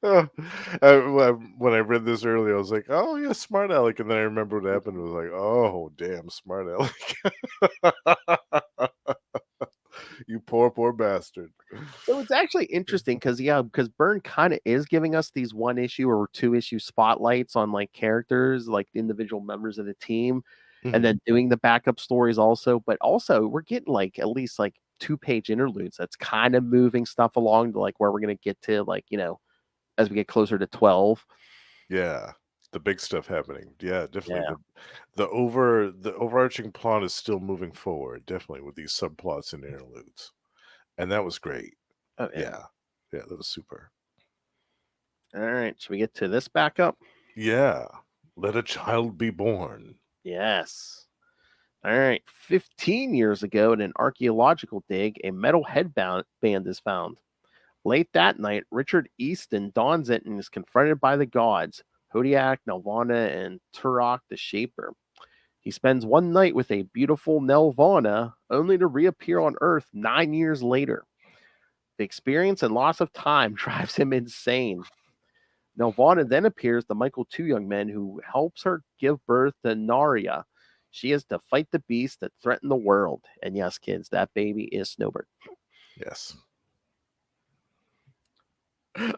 When I read this earlier, I was like, "Oh yeah, Smart Alec," and then I remember what happened. I was like, "Oh damn, Smart Alec." You poor bastard. So it's actually interesting because Byrne kind of is giving us these 1-issue or 2-issue spotlights on like characters, like individual members of the team, and then doing the backup stories also. But also we're getting like at least like 2-page interludes that's kind of moving stuff along to like where we're gonna get to like as we get closer to 12. Yeah, the big stuff happening. Yeah, definitely. Yeah. The overarching plot is still moving forward, definitely with these subplots and interludes, and that was great. Oh Yeah, that was super. All right, should we get to this backup? Yeah, let a child be born. Yes. All right. 15 years ago, in an archaeological dig, a metal headband is found. Late that night, Richard Easton dons it and is confronted by the gods, Hodiak, Nelvana, and Turok the Shaper. He spends one night with a beautiful Nelvana, only to reappear on Earth 9 years later. The experience and loss of time drives him insane. Nelvana then appears to Michael Two Young Men, who helps her give birth to Naria. She is to fight the beast that threaten the world. And yes, kids, that baby is Snowbird. Yes.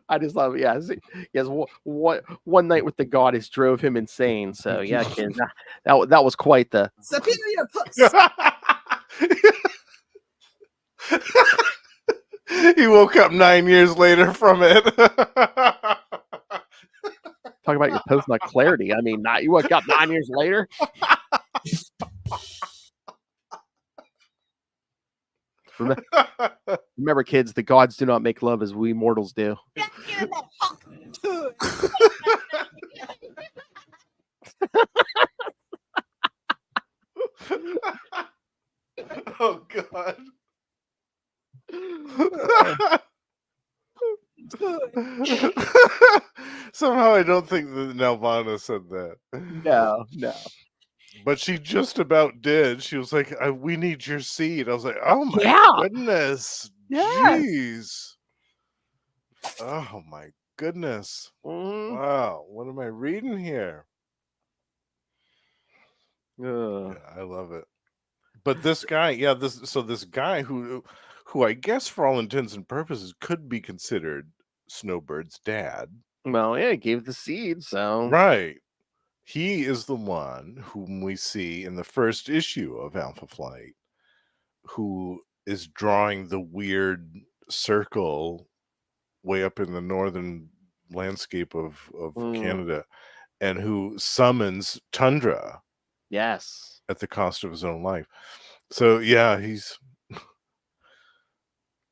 I just love it. Yes. One night with the goddess drove him insane. So yeah, kids, that was quite the superior puss. He woke up 9 years later from it. Talk about your post-nut clarity. I mean, you woke up 9 years later. Remember, kids, the gods do not make love as we mortals do. Oh God. Somehow I don't think that Nelvana said that. No. But she just about did. She was like, "We need your seed." I was like, "Oh my goodness, jeez, oh my goodness, wow, what am I reading here?" Yeah, I love it. But this guy, this guy who I guess for all intents and purposes could be considered Snowbird's dad. Well, yeah, he gave the seed, so right. He is the one whom we see in the first issue of Alpha Flight, who is drawing the weird circle way up in the northern landscape of Canada, and who summons Tundra. Yes. At the cost of his own life. So yeah, he's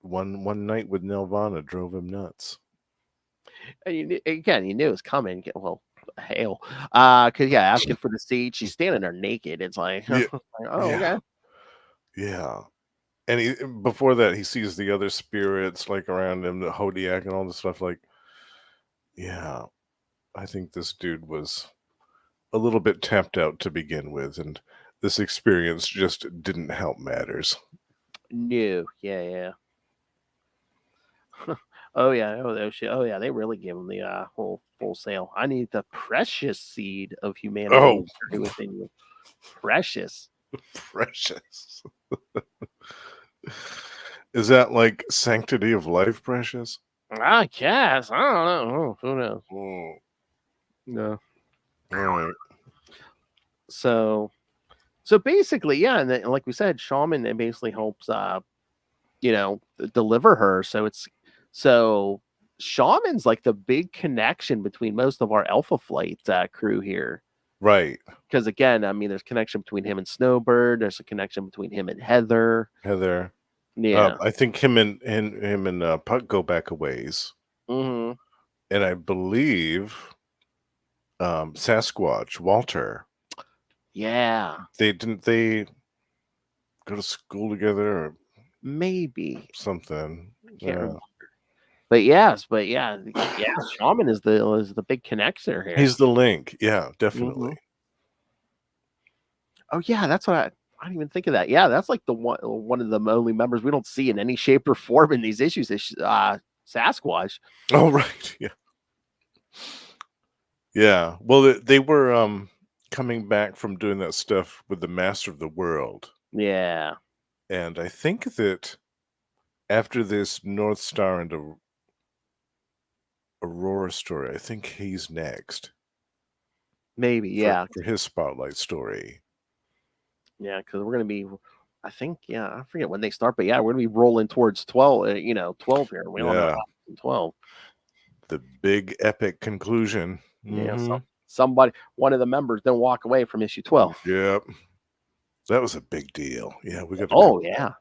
one night with Nelvana drove him nuts. And you knew it was coming. Well, hail. Because asking for the seed. She's standing there naked. It's like, okay. Yeah. And before that, he sees the other spirits like around him, the Hodiak and all this stuff. Like, yeah. I think this dude was a little bit tapped out to begin with, and this experience just didn't help matters. No, yeah. Oh yeah, oh yeah, they really gave him the whole full sale. I need the precious seed of humanity Oh, within you. Precious. precious. Is that like sanctity of life, precious? I guess. I don't know. Who knows? Oh, No. all right. So basically, yeah, and then, like we said, Shaman it basically helps deliver her. So Shaman's like the big connection between most of our Alpha Flight crew here. Right. Because again, I mean, there's connection between him and Snowbird. There's a connection between him and Heather. Yeah. I think him and Puck go back a ways. Mm-hmm. And I believe Sasquatch, Walter. Yeah. They go to school together or Maybe. something. Can't remember. But yeah, Shaman is the big connector here. He's the link. Yeah, definitely. Mm-hmm. Oh yeah, that's what I didn't even think of that. Yeah, that's like the one of the only members we don't see in any shape or form in these issues is Sasquatch. Oh right, yeah. Yeah. Well, they were coming back from doing that stuff with the Master of the World. Yeah. And I think that after this Northstar and Aurora story, I think he's next. Maybe, yeah. For his spotlight story. Yeah, because we're gonna be, I think, I forget when they start, but yeah, we're gonna be rolling towards 12. 12 here. We don't know how 12. The big epic conclusion. Yeah, one of the members don't walk away from issue 12. Yep, that was a big deal. Yeah, we got. Oh yeah.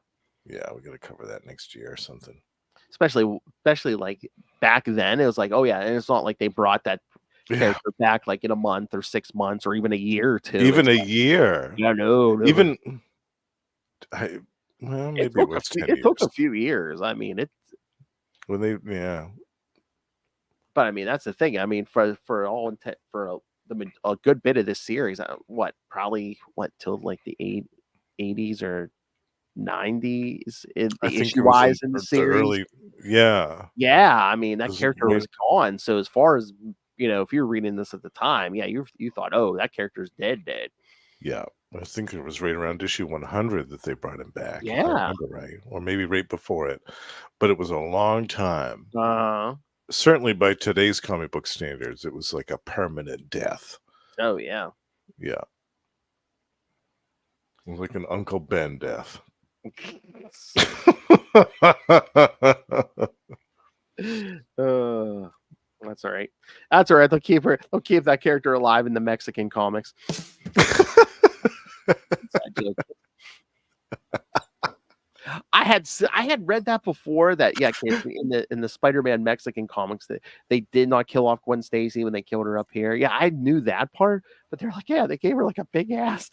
Yeah, we got to cover that next year or something. Especially like back then, it was like, oh yeah, and it's not like they brought that character back like in a month or 6 months or even a year or two. Even a year. Yeah, no. Even maybe it took a few years. I mean, but I mean, that's the thing. I mean, for a good bit of this series, probably till like the 80s or 90s in the issue wise in the series. Yeah. I mean, that character was gone. So as far as if you're reading this at the time, yeah, you thought, oh, that character's dead. Yeah, I think it was right around issue 100 that they brought him back. Yeah, if I remember right, or maybe right before it. But it was a long time. Certainly, by today's comic book standards, it was like a permanent death. Oh yeah, yeah, it was like an Uncle Ben death. That's all right. That's all right. They'll keep that character alive in the Mexican comics. I had read that before that in the Spider-Man Mexican comics that they did not kill off Gwen Stacy when they killed her up here. Yeah, I knew that part, but they're like, yeah, they gave her like a big ass.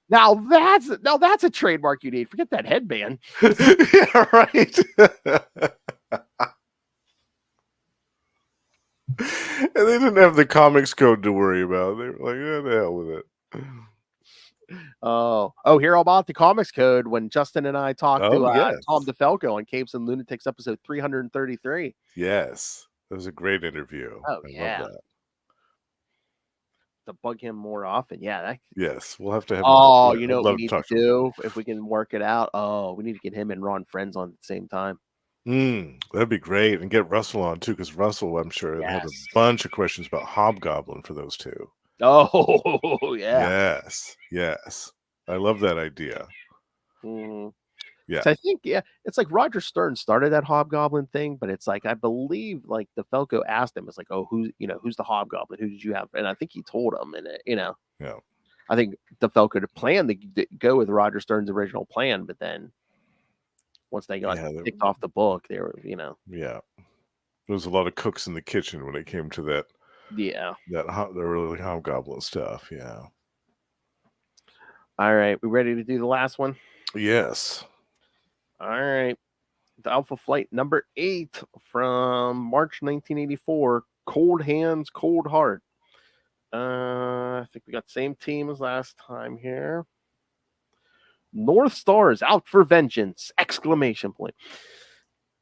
Now that's a trademark you need. Forget that headband. Yeah, right. And they didn't have the comics code to worry about. They were like, "Yeah, the hell with it." Hear about the comics code when Justin and I talked to Tom DeFalco on Capes and Lunatics episode 333. Yes, it was a great interview. Oh, I love that. To bug him more often. Yeah. Yes, we'll have to have. What we need to do if we can work it out. Oh, we need to get him and Ron Friends on at the same time. That'd be great, and get Russell on too, because Russell, I'm sure, had a bunch of questions about Hobgoblin for those two. Oh yeah. Yes, I love that idea. Mm-hmm. Yeah, so I think it's like Roger Stern started that Hobgoblin thing, but it's like I believe like DeFalco asked him, it's like, oh, who's the Hobgoblin? Who did you have? And I think he told him, and yeah, I think DeFalco had planned to go with Roger Stern's original plan, but then once they got kicked off the book, they were yeah, there was a lot of cooks in the kitchen when it came to that. Yeah, the early Hobgoblin stuff. Yeah. All right, we ready to do the last one? Yes. All right. The Alpha Flight number 8 from March 1984. Cold Hands, Cold Heart. I think we got the same team as last time here. Northstar is out for vengeance! Exclamation point.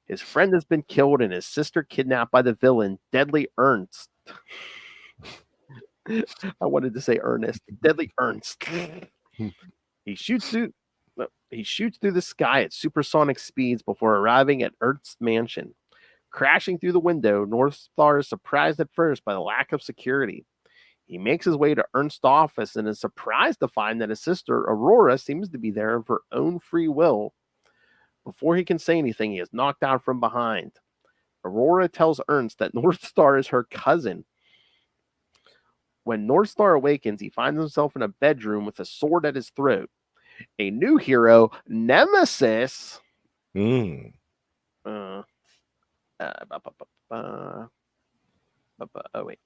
His friend has been killed and his sister kidnapped by the villain, Deadly Ernest. I wanted to say Ernest. Deadly Ernest. He shoots through the sky at supersonic speeds before arriving at Ernst's mansion. Crashing through the window, Northstar is surprised at first by the lack of security. He makes his way to Ernst's office and is surprised to find that his sister, Aurora, seems to be there of her own free will. Before he can say anything, he is knocked out from behind. Aurora tells Ernst that Northstar is her cousin. When Northstar awakens, he finds himself in a bedroom with a sword at his throat. A new hero, Nemesis.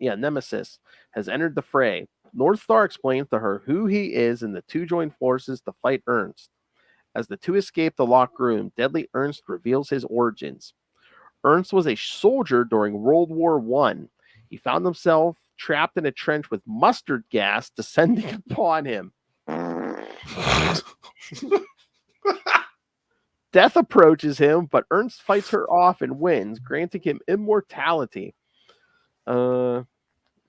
Nemesis has entered the fray. Northstar explains to her who he is, and the two join forces to fight Ernst. As the two escape the locked room, Deadly Ernest reveals his origins. Ernst was a soldier during World War I. He found himself trapped in a trench with mustard gas descending upon him. Death approaches him, but Ernst fights her off and wins, granting him immortality. When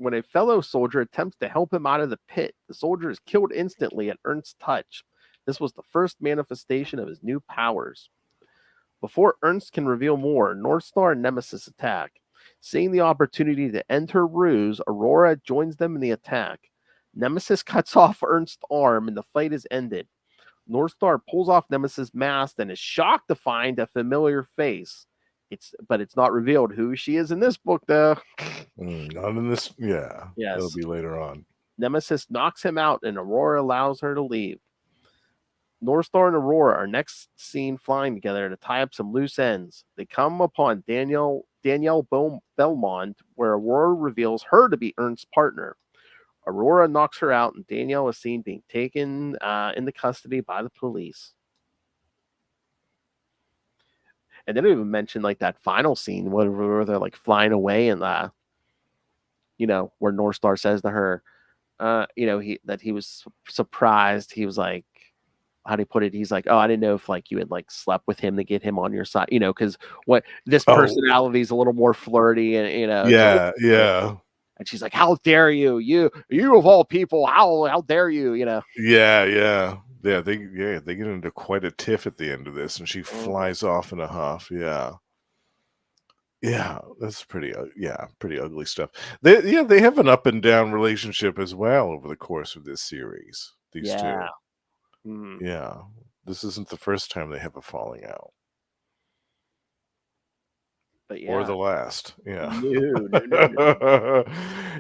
a fellow soldier attempts to help him out of the pit, the soldier is killed instantly at Ernst's touch. This was the first manifestation of his new powers. Before Ernst can reveal more, Northstar and Nemesis attack. Seeing the opportunity to end her ruse, Aurora joins them in the attack. Nemesis cuts off Ernst's arm and the fight is ended. Northstar pulls off Nemesis' mask and is shocked to find a familiar face. But it's not revealed who she is in this book, though. Not in this. Yeah. Yes. It'll be later on. Nemesis knocks him out and Aurora allows her to leave. Northstar and Aurora are next seen flying together to tie up some loose ends. They come upon Danielle Belmont, where Aurora reveals her to be Ernst's partner. Aurora knocks her out, and Danielle is seen being taken into custody by the police. And they don't even mention like that final scene where they're like flying away, and where Northstar says to her, he was surprised. He was like, how do you put it? He's like, oh, I didn't know if like you had like slept with him to get him on your side, because what this personality is a little more flirty, and yeah. And she's like, how dare you? You of all people, how dare you? Yeah. They get into quite a tiff at the end of this, and she flies off in a huff. Yeah, that's pretty ugly stuff. They have an up and down relationship as well over the course of this series. These two. Yeah, this isn't the first time they have a falling out. But or the last. No.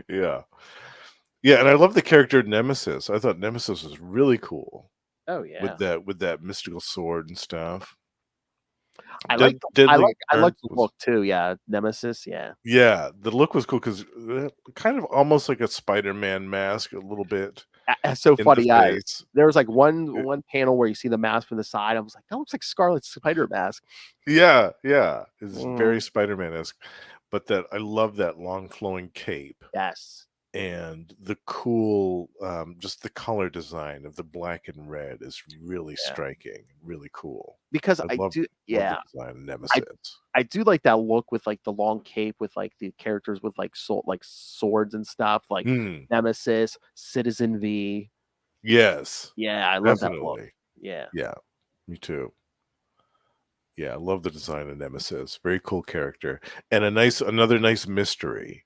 Yeah, and I love the character Nemesis. I thought Nemesis was really cool. Oh yeah, with that mystical sword and stuff. I like the look too. Yeah, Nemesis. Yeah, the look was cool because kind of almost like a Spider-Man mask, a little bit. That's so funny. Yeah, there was like one panel where you see the mask from the side. I was like, that looks like Scarlet's Spider mask. Yeah, it's very Spider-Man-esque. But that I love that long flowing cape. Yes. And the cool, just the color design of the black and red is really striking, really cool. Because I love the design of Nemesis. I do like that look with like the long cape with like the characters with like swords and stuff, like Nemesis, Citizen V. Yes. Yeah, I love that look. Yeah, me too. Yeah, I love the design of Nemesis. Very cool character, and another nice mystery.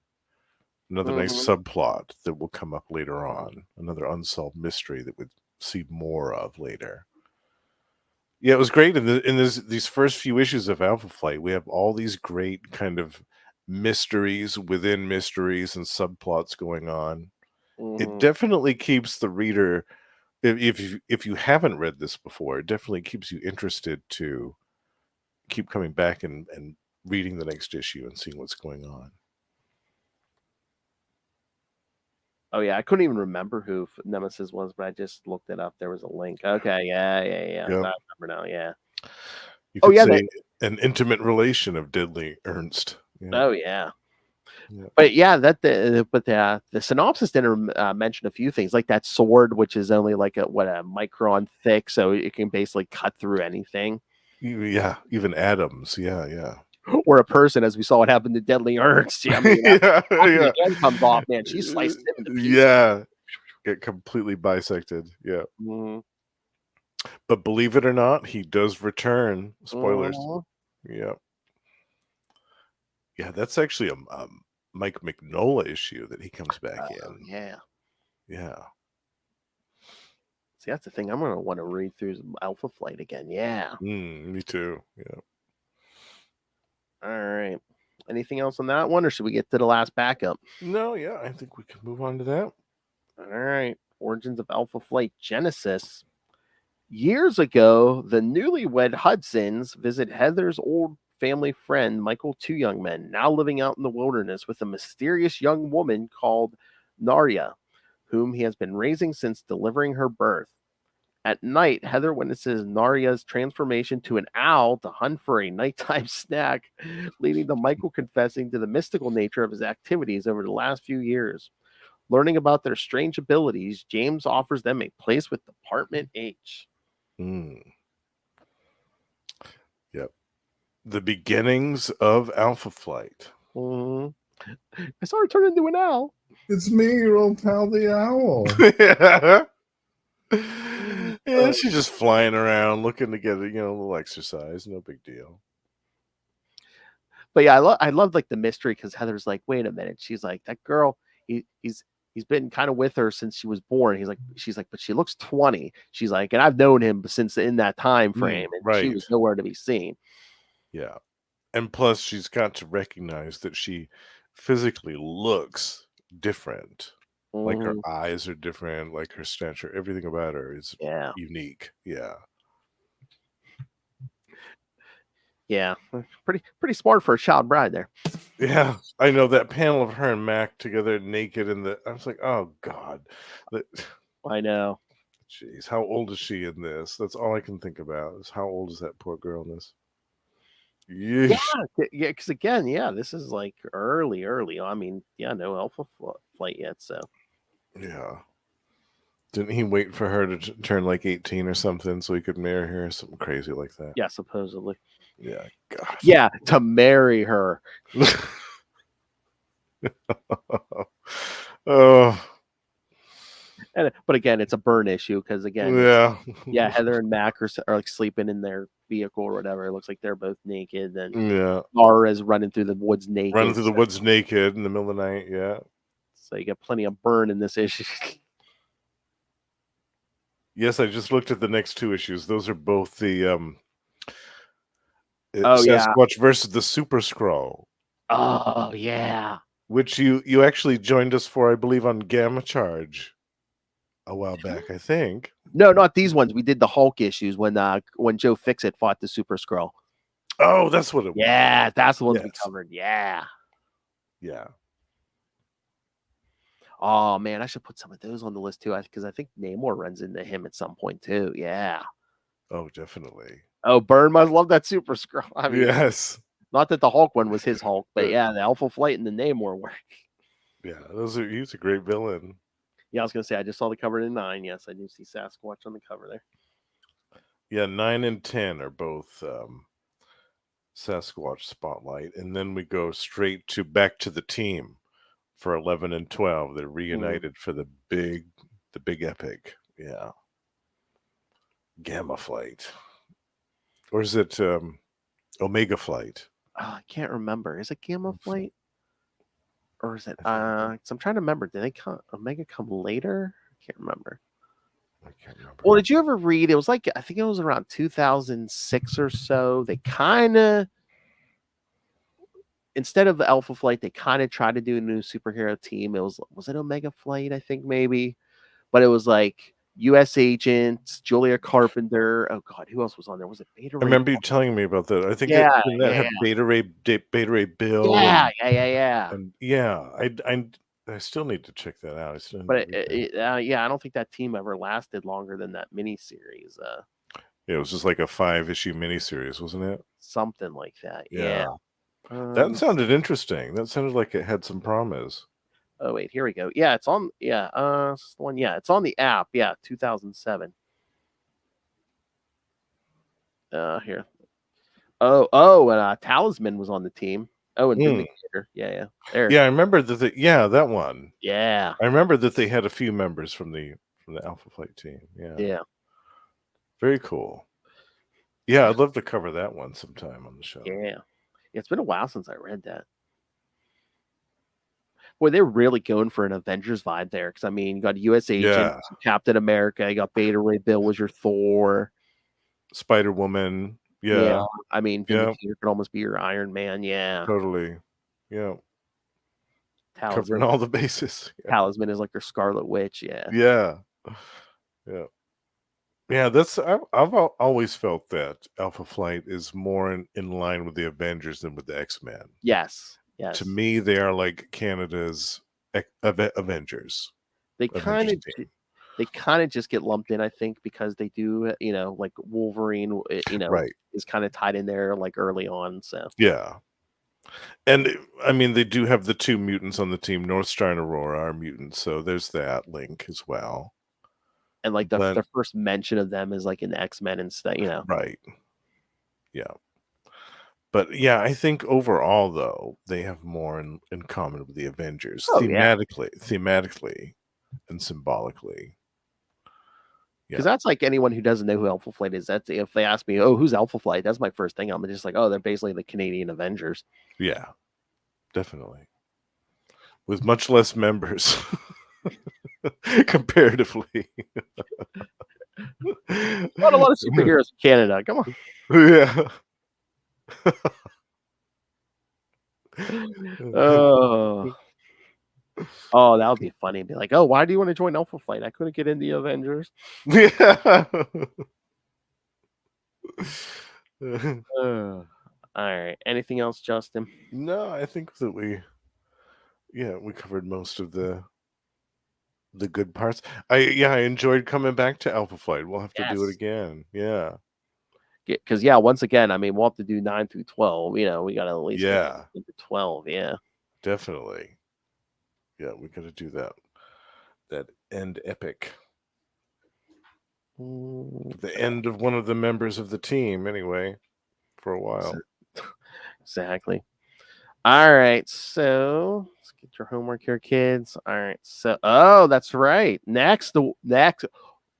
Another nice subplot that will come up later on. Another unsolved mystery that we'd see more of later. Yeah, it was great. In these first few issues of Alpha Flight, we have all these great kind of mysteries within mysteries and subplots going on. It definitely keeps the reader, if you haven't read this before, it definitely keeps you interested to keep coming back and reading the next issue and seeing what's going on. Oh yeah, I couldn't even remember who Nemesis was, but I just looked it up. There was a link. Okay, yeah. Yep. I remember now. Yeah. You Oh, could yeah, say an intimate relation of Deadly Ernest. Yeah. Oh, yeah. Yeah. But yeah, the synopsis didn't mention a few things like that sword, which is only like a micron thick, so it can basically cut through anything. Yeah, even atoms. Yeah. Or a person, as we saw what happened to Deadly Ernst. I mean, yeah. the hand comes off, man. She sliced him into pieces. Yeah. Get completely bisected. Yeah. Mm-hmm. But believe it or not, he does return. Spoilers. Mm-hmm. Yeah. Yeah, that's actually a Mike Mignola issue that he comes back in. Yeah. Yeah. See, that's the thing. I'm going to want to read through Alpha Flight again. Yeah. Me too. Yeah. All right. Anything else on that one, or should we get to the last backup? No, yeah, I think we can move on to that. All right. Origins of Alpha Flight Genesis. Years ago, the newlywed Hudsons visit Heather's old family friend, Michael, two young men, now living out in the wilderness with a mysterious young woman called Narya, whom he has been raising since delivering her birth. At night, Heather witnesses Narya's transformation to an owl to hunt for a nighttime snack, leading to Michael confessing to the mystical nature of his activities over the last few years. Learning about their strange abilities, James offers them a place with Department H. Yep. The beginnings of Alpha Flight. I saw her turn into an owl. It's me, your old pal, the owl. Yeah, she's just flying around looking to get a little exercise. No big deal. But yeah, I love like the mystery because Heather's like, wait a minute. She's like, that girl, he's been kind of with her since she was born. She's like, but she looks 20. She's like, and I've known him since in that time frame, and she was nowhere to be seen. Yeah. And plus she's got to recognize that she physically looks different. Like her eyes are different, like her stature, everything about her is unique. Yeah. Yeah. Pretty smart for a child bride there. Yeah. I know that panel of her and Mac together naked I was like, oh God. I know. Jeez, how old is she in this? That's all I can think about is how old is that poor girl in this? Yeesh. Yeah, because again, this is like early. I mean, no Alpha Flight yet, so. Yeah. Didn't he wait for her to turn like 18 or something so he could marry her or something crazy like that? Yeah, supposedly. Yeah, gosh. Yeah, to marry her. Oh. But again, it's a burn issue because again, Heather and Mac are like sleeping in their vehicle or whatever. It looks like they're both naked, and Laura's running through the woods naked. Running through the woods naked in the middle of the night. Yeah. So you get plenty of burn in this issue. Yes, I just looked at the next two issues. Those are both the Sasquatch versus the Super Skrull. Oh yeah. Which you actually joined us for, I believe, on Gamma Charge a while back, I think. No, not these ones. We did the Hulk issues when Joe Fixit fought the Super Skrull. Oh, that's what it was. Yeah, that's the ones we covered. Yeah. Yeah. Oh man, I should put some of those on the list too, because I think Namor runs into him at some point too. Yeah. Oh, definitely. Oh, Byrne must love that Super Skrull. I mean, yes. Not that the Hulk one was his Hulk, but yeah, the Alpha Flight and the Namor work. Yeah, he's a great villain. Yeah, I was gonna say I just saw the cover in 9. Yes, I do see Sasquatch on the cover there. Yeah, 9 and 10 are both Sasquatch spotlight, and then we go straight to back to the team for 11 and 12. They're reunited for the big epic. Yeah. Gamma Flight. Or is it Omega Flight? I can't remember. Is it Gamma Flight? Or is it I'm trying to remember. Did Omega come later? I can't remember. Well, did you ever read? It was like I think it was around 2006 or so. They kind of instead of Alpha Flight, they kind of tried to do a new superhero team. It was it Omega Flight? I think maybe, but it was like U.S. Agent, Julia Carpenter. Oh God, who else was on there? Was it Beta Ray? I remember you telling me about that. I think that had Beta Ray Bill. Yeah. And I still need to check that out. But I don't think that team ever lasted longer than that miniseries. It was just like a 5-issue miniseries, wasn't it? Something like that. Yeah. That sounded interesting. That sounded like it had some promise. Oh wait, here we go. Yeah, it's on. Yeah, it's the one. Yeah, it's on the app. Yeah, 2007. Here. And Talisman was on the team. Oh, and Vindicator. Yeah. There. Yeah, I remember that. That one. Yeah. I remember that they had a few members from the Alpha Flight team. Yeah. Very cool. Yeah, I'd love to cover that one sometime on the show. Yeah. It's been a while since I read that. Boy, they're really going for an Avengers vibe there. Because, I mean, you got U.S. Agent, Captain America, you got Beta Ray Bill was your Thor. Spider-Woman. Yeah. I mean, Vindicator could almost be your Iron Man. Yeah. Totally. Yeah. Talisman. Covering all the bases. Talisman is like your Scarlet Witch. Yeah. Yeah. I've always felt that Alpha Flight is more in line with the Avengers than with the X-Men. Yes. To me, they are like Canada's Avengers. They kind of just get lumped in, I think, because they do, like Wolverine, right, is kind of tied in there like early on. So yeah, and I mean they do have the 2 mutants on the team. Northstar and Aurora are mutants, so there's that link as well. And like the first mention of them is like in the X-Men and stuff, Right. Yeah. But yeah, I think overall though, they have more in common with the Avengers. Thematically and symbolically. Because that's like anyone who doesn't know who Alpha Flight is. That's if they ask me, oh, who's Alpha Flight? That's my first thing. I'm just like, oh, they're basically the Canadian Avengers. Yeah, definitely. With much less members. Comparatively. Not a lot of superheroes in Canada. Come on. Yeah. Oh, that would be funny. Be like, oh, why do you want to join Alpha Flight? I couldn't get in the Avengers. Yeah. All right. Anything else, Justin? No, I think that we covered most of the good parts. I enjoyed coming back to Alpha Flight. We'll have to do it again. Yeah. Because once again, I mean, we'll have to do 9 through 12. We got to at least get into 12. Yeah. Definitely. Yeah, we got to do that end epic. The end of one of the members of the team, anyway, for a while. Exactly. All right, so let's get your homework here, kids. All right, so that's right. Next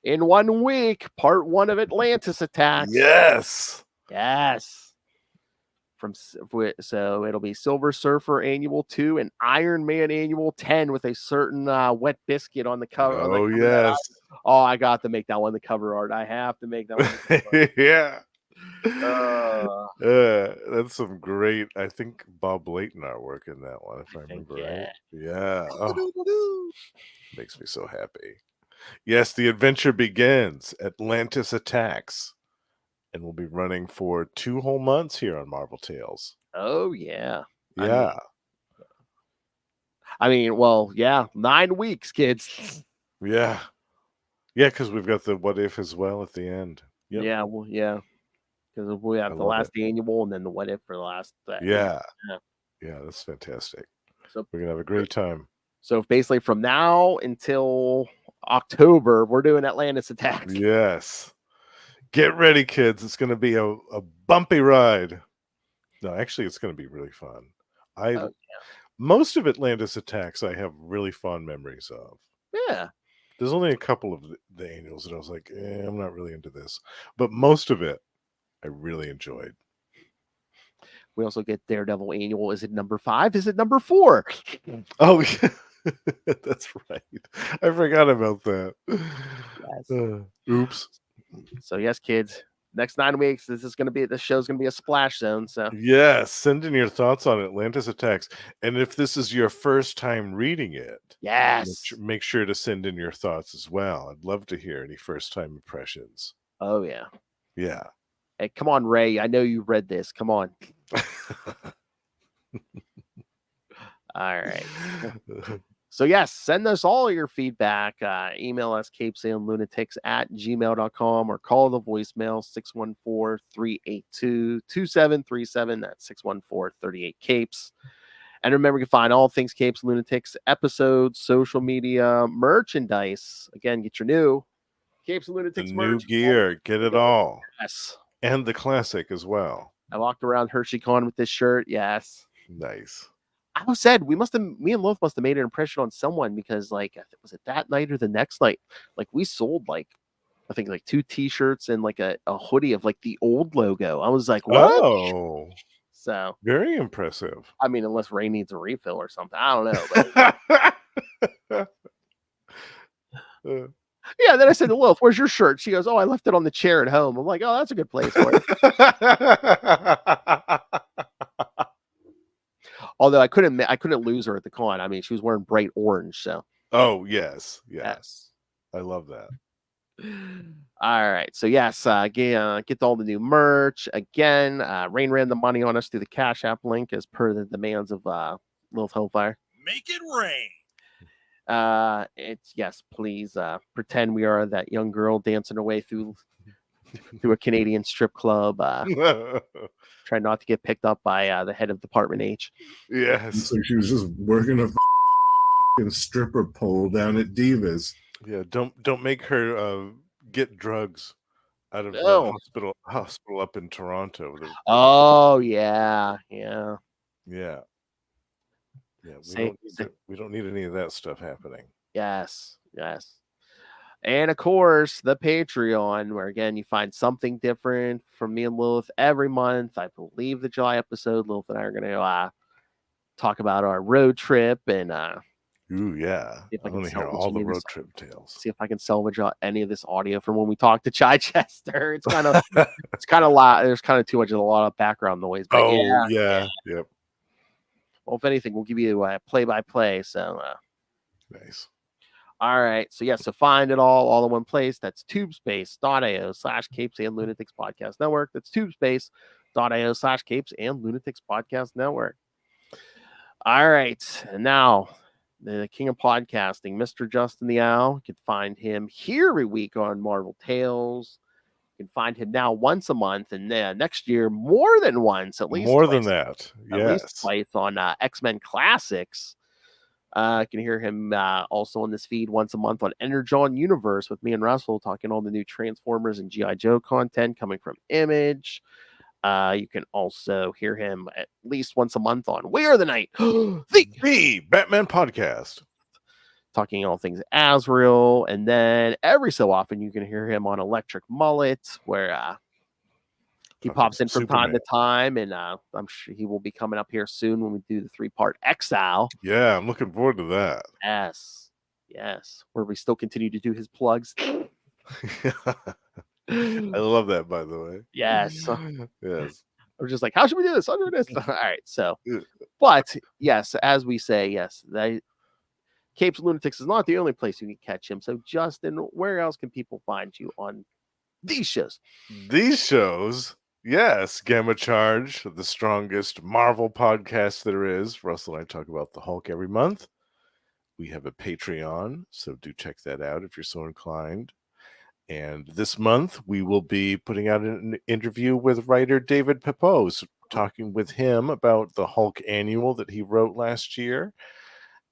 in 1 week, part 1 of Atlantis Attacks. Yes. So it'll be Silver Surfer Annual 2 and Iron Man Annual 10 with a certain Wet Biscuit on the cover. Oh, yes. I got to make that one the cover art. I have to make that one the cover art. Yeah. That's some great, I think Bob Layton artwork in that one, if I remember right. Yeah. Oh, makes me so happy. Yes, the adventure begins. Atlantis Attacks. And we'll be running for 2 whole months here on Marvel Tales. Oh, yeah. Yeah. I mean, well, yeah, 9 weeks, kids. Yeah. Yeah, because we've got the What If as well at the end. Yep. Yeah, well, yeah. Because we have the last annual and then the What If for the last. Yeah, that's fantastic. So we're going to have a great time. So basically from now until October, we're doing Atlantis Attacks. Yes. Get ready, kids. It's going to be a bumpy ride. No, actually, it's going to be really fun. Most of Atlantis Attacks I have really fond memories of. Yeah. There's only a couple of the annuals that I was like, I'm not really into this. But most of it, I really enjoyed. We also get Daredevil Annual. Is it number 5? Is it number 4? Oh, yeah. That's right. I forgot about that. Yes. Oops. So yes, kids. Next 9 weeks, this show's gonna be a splash zone. So yes, send in your thoughts on Atlantis Attacks, and if this is your first time reading it, yes, make sure to send in your thoughts as well. I'd love to hear any first time impressions. Oh yeah. Hey, come on, Ray. I know you read this. Come on. All right. So yes, send us all your feedback. Email us CapesandLunatics@gmail.com or call the voicemail 614-382-2737. That's 614-38-CAPES. And remember, you can find all things Capes and Lunatics, episodes, social media, merchandise. Again, get your new Capes and Lunatics The new merch. gear, get it all. Yes. And the classic as well. I walked around HersheyCon with this shirt. Yes. Nice. I said me and Loaf must have made an impression on someone because, like, was it that night or the next night? Like, we sold I think 2 t-shirts and like a hoodie of like the old logo. I was like, what? Oh, So very impressive. I mean, unless Ray needs a refill or something, I don't know. But yeah, then I said to Loaf, "Where's your shirt?" She goes, "Oh, I left it on the chair at home." I'm like, "Oh, that's a good place for it." Although I couldn't lose her at the con. I mean, she was wearing bright orange, so. Oh, yes. I love that. All right. So yes, get all the new merch. Again, Rain ran the money on us through the Cash App link as per the demands of Lilith Hellfire. Make it rain. It's yes, please pretend we are that young girl dancing her way through a Canadian strip club. Try not to get picked up by the head of Department H. Yes. So she was just working a stripper pole down at Divas. Yeah, don't make her get drugs out of the hospital up in Toronto. Oh yeah. We don't need any of that stuff happening. Yes. And of course, the Patreon, where again you find something different from me and Lilith every month. I believe the July episode, Lilith and I are going to talk about our road trip and ooh, yeah. I want to hear all the road trip tales. See if I can salvage any of this audio from when we talked to Chichester. It's kind of loud. There's kind of too much of a lot of background noise. But yeah. Yep. Well, if anything, we'll give you a play-by-play. So nice. All right. So so find it all in one place. That's tubespace.io/Capes and Lunatics Podcast Network. That's tubespace.io/Capes and Lunatics Podcast Network. All right. And now the king of podcasting, Mr. Justin the Owl. You can find him here every week on Marvel Tales. You can find him now once a month, and next year more than once, at least more twice, than that. At least twice on X-Men Classics. You can hear him also on this feed once a month on Energon Universe with me and Russell talking all the new Transformers and G.I. Joe content coming from Image. You can also hear him at least once a month on We Are the Night, the Batman podcast, talking all things Azrael. And then every so often you can hear him on Electric Mullet, where he pops in from time to time, and I'm sure he will be coming up here soon when we do the 3-part Exile. Yeah, I'm looking forward to that. Yes, where we still continue to do his plugs. I love that, by the way. Yes. Yes. I'm just like, how should we do this? I'll do this. All right. So, but yes, as we say, yes, Capes and Lunatics is not the only place you can catch him. So, Justin, where else can people find you on these shows? These shows, yes, Gamma Charge, the strongest Marvel podcast there is. Russell and I talk about the Hulk every month. We have a Patreon, so do check that out if you're so inclined. And this month, we will be putting out an interview with writer David Pepose, talking with him about the Hulk annual that he wrote last year,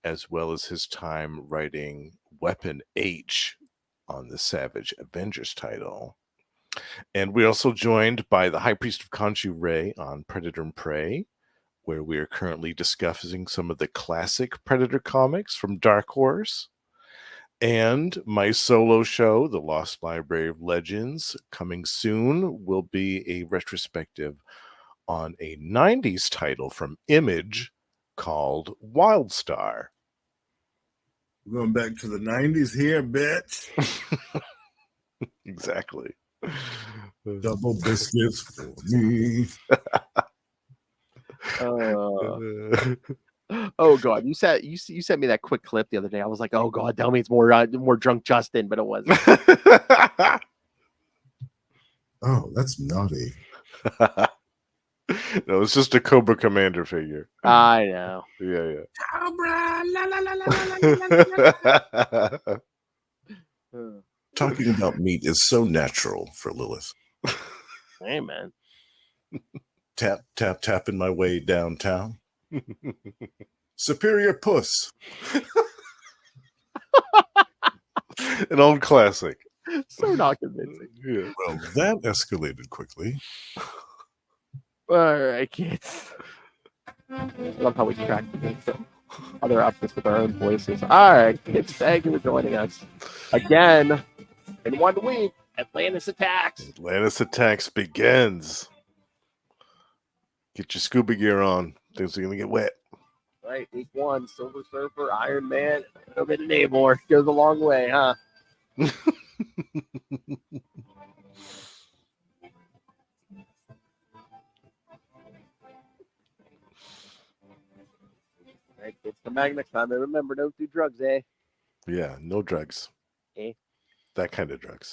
as well as his time writing Weapon H on the Savage Avengers title. And we're also joined by the High Priest of Khonshu Ray on Predator and Prey, where we are currently discussing some of the classic Predator comics from Dark Horse. And my solo show, The Lost Library of Legends, coming soon, will be a retrospective on a 90s title from Image called Wildstar. We're going back to the 90s here, bitch. Exactly. Double biscuits for me. Oh God! You sent me that quick clip the other day. I was like, oh God, tell me it's more drunk Justin, but it wasn't. Oh, that's naughty. No, it's just a Cobra Commander figure. I know. Yeah, Cobra, la, la, la, la, la, la. yeah. Talking about meat is so natural for Lilith. Hey, man. Tap, tap, tapping my way downtown. Superior puss. An old classic. So not convincing. Yeah. Well, that escalated quickly. All right, kids. I love how we track other outfits with our own voices. All right, kids. Thank you for joining us again in 1 week. Atlantis Attacks. Atlantis Attacks begins. Get your scuba gear on. Things are gonna get wet. Right, week 1, Silver Surfer, Iron Man, a little bit of Namor. Goes a long way, huh? Right, kids, come back next time. And remember, don't do drugs, eh? Yeah, no drugs. Eh? That kind of drugs.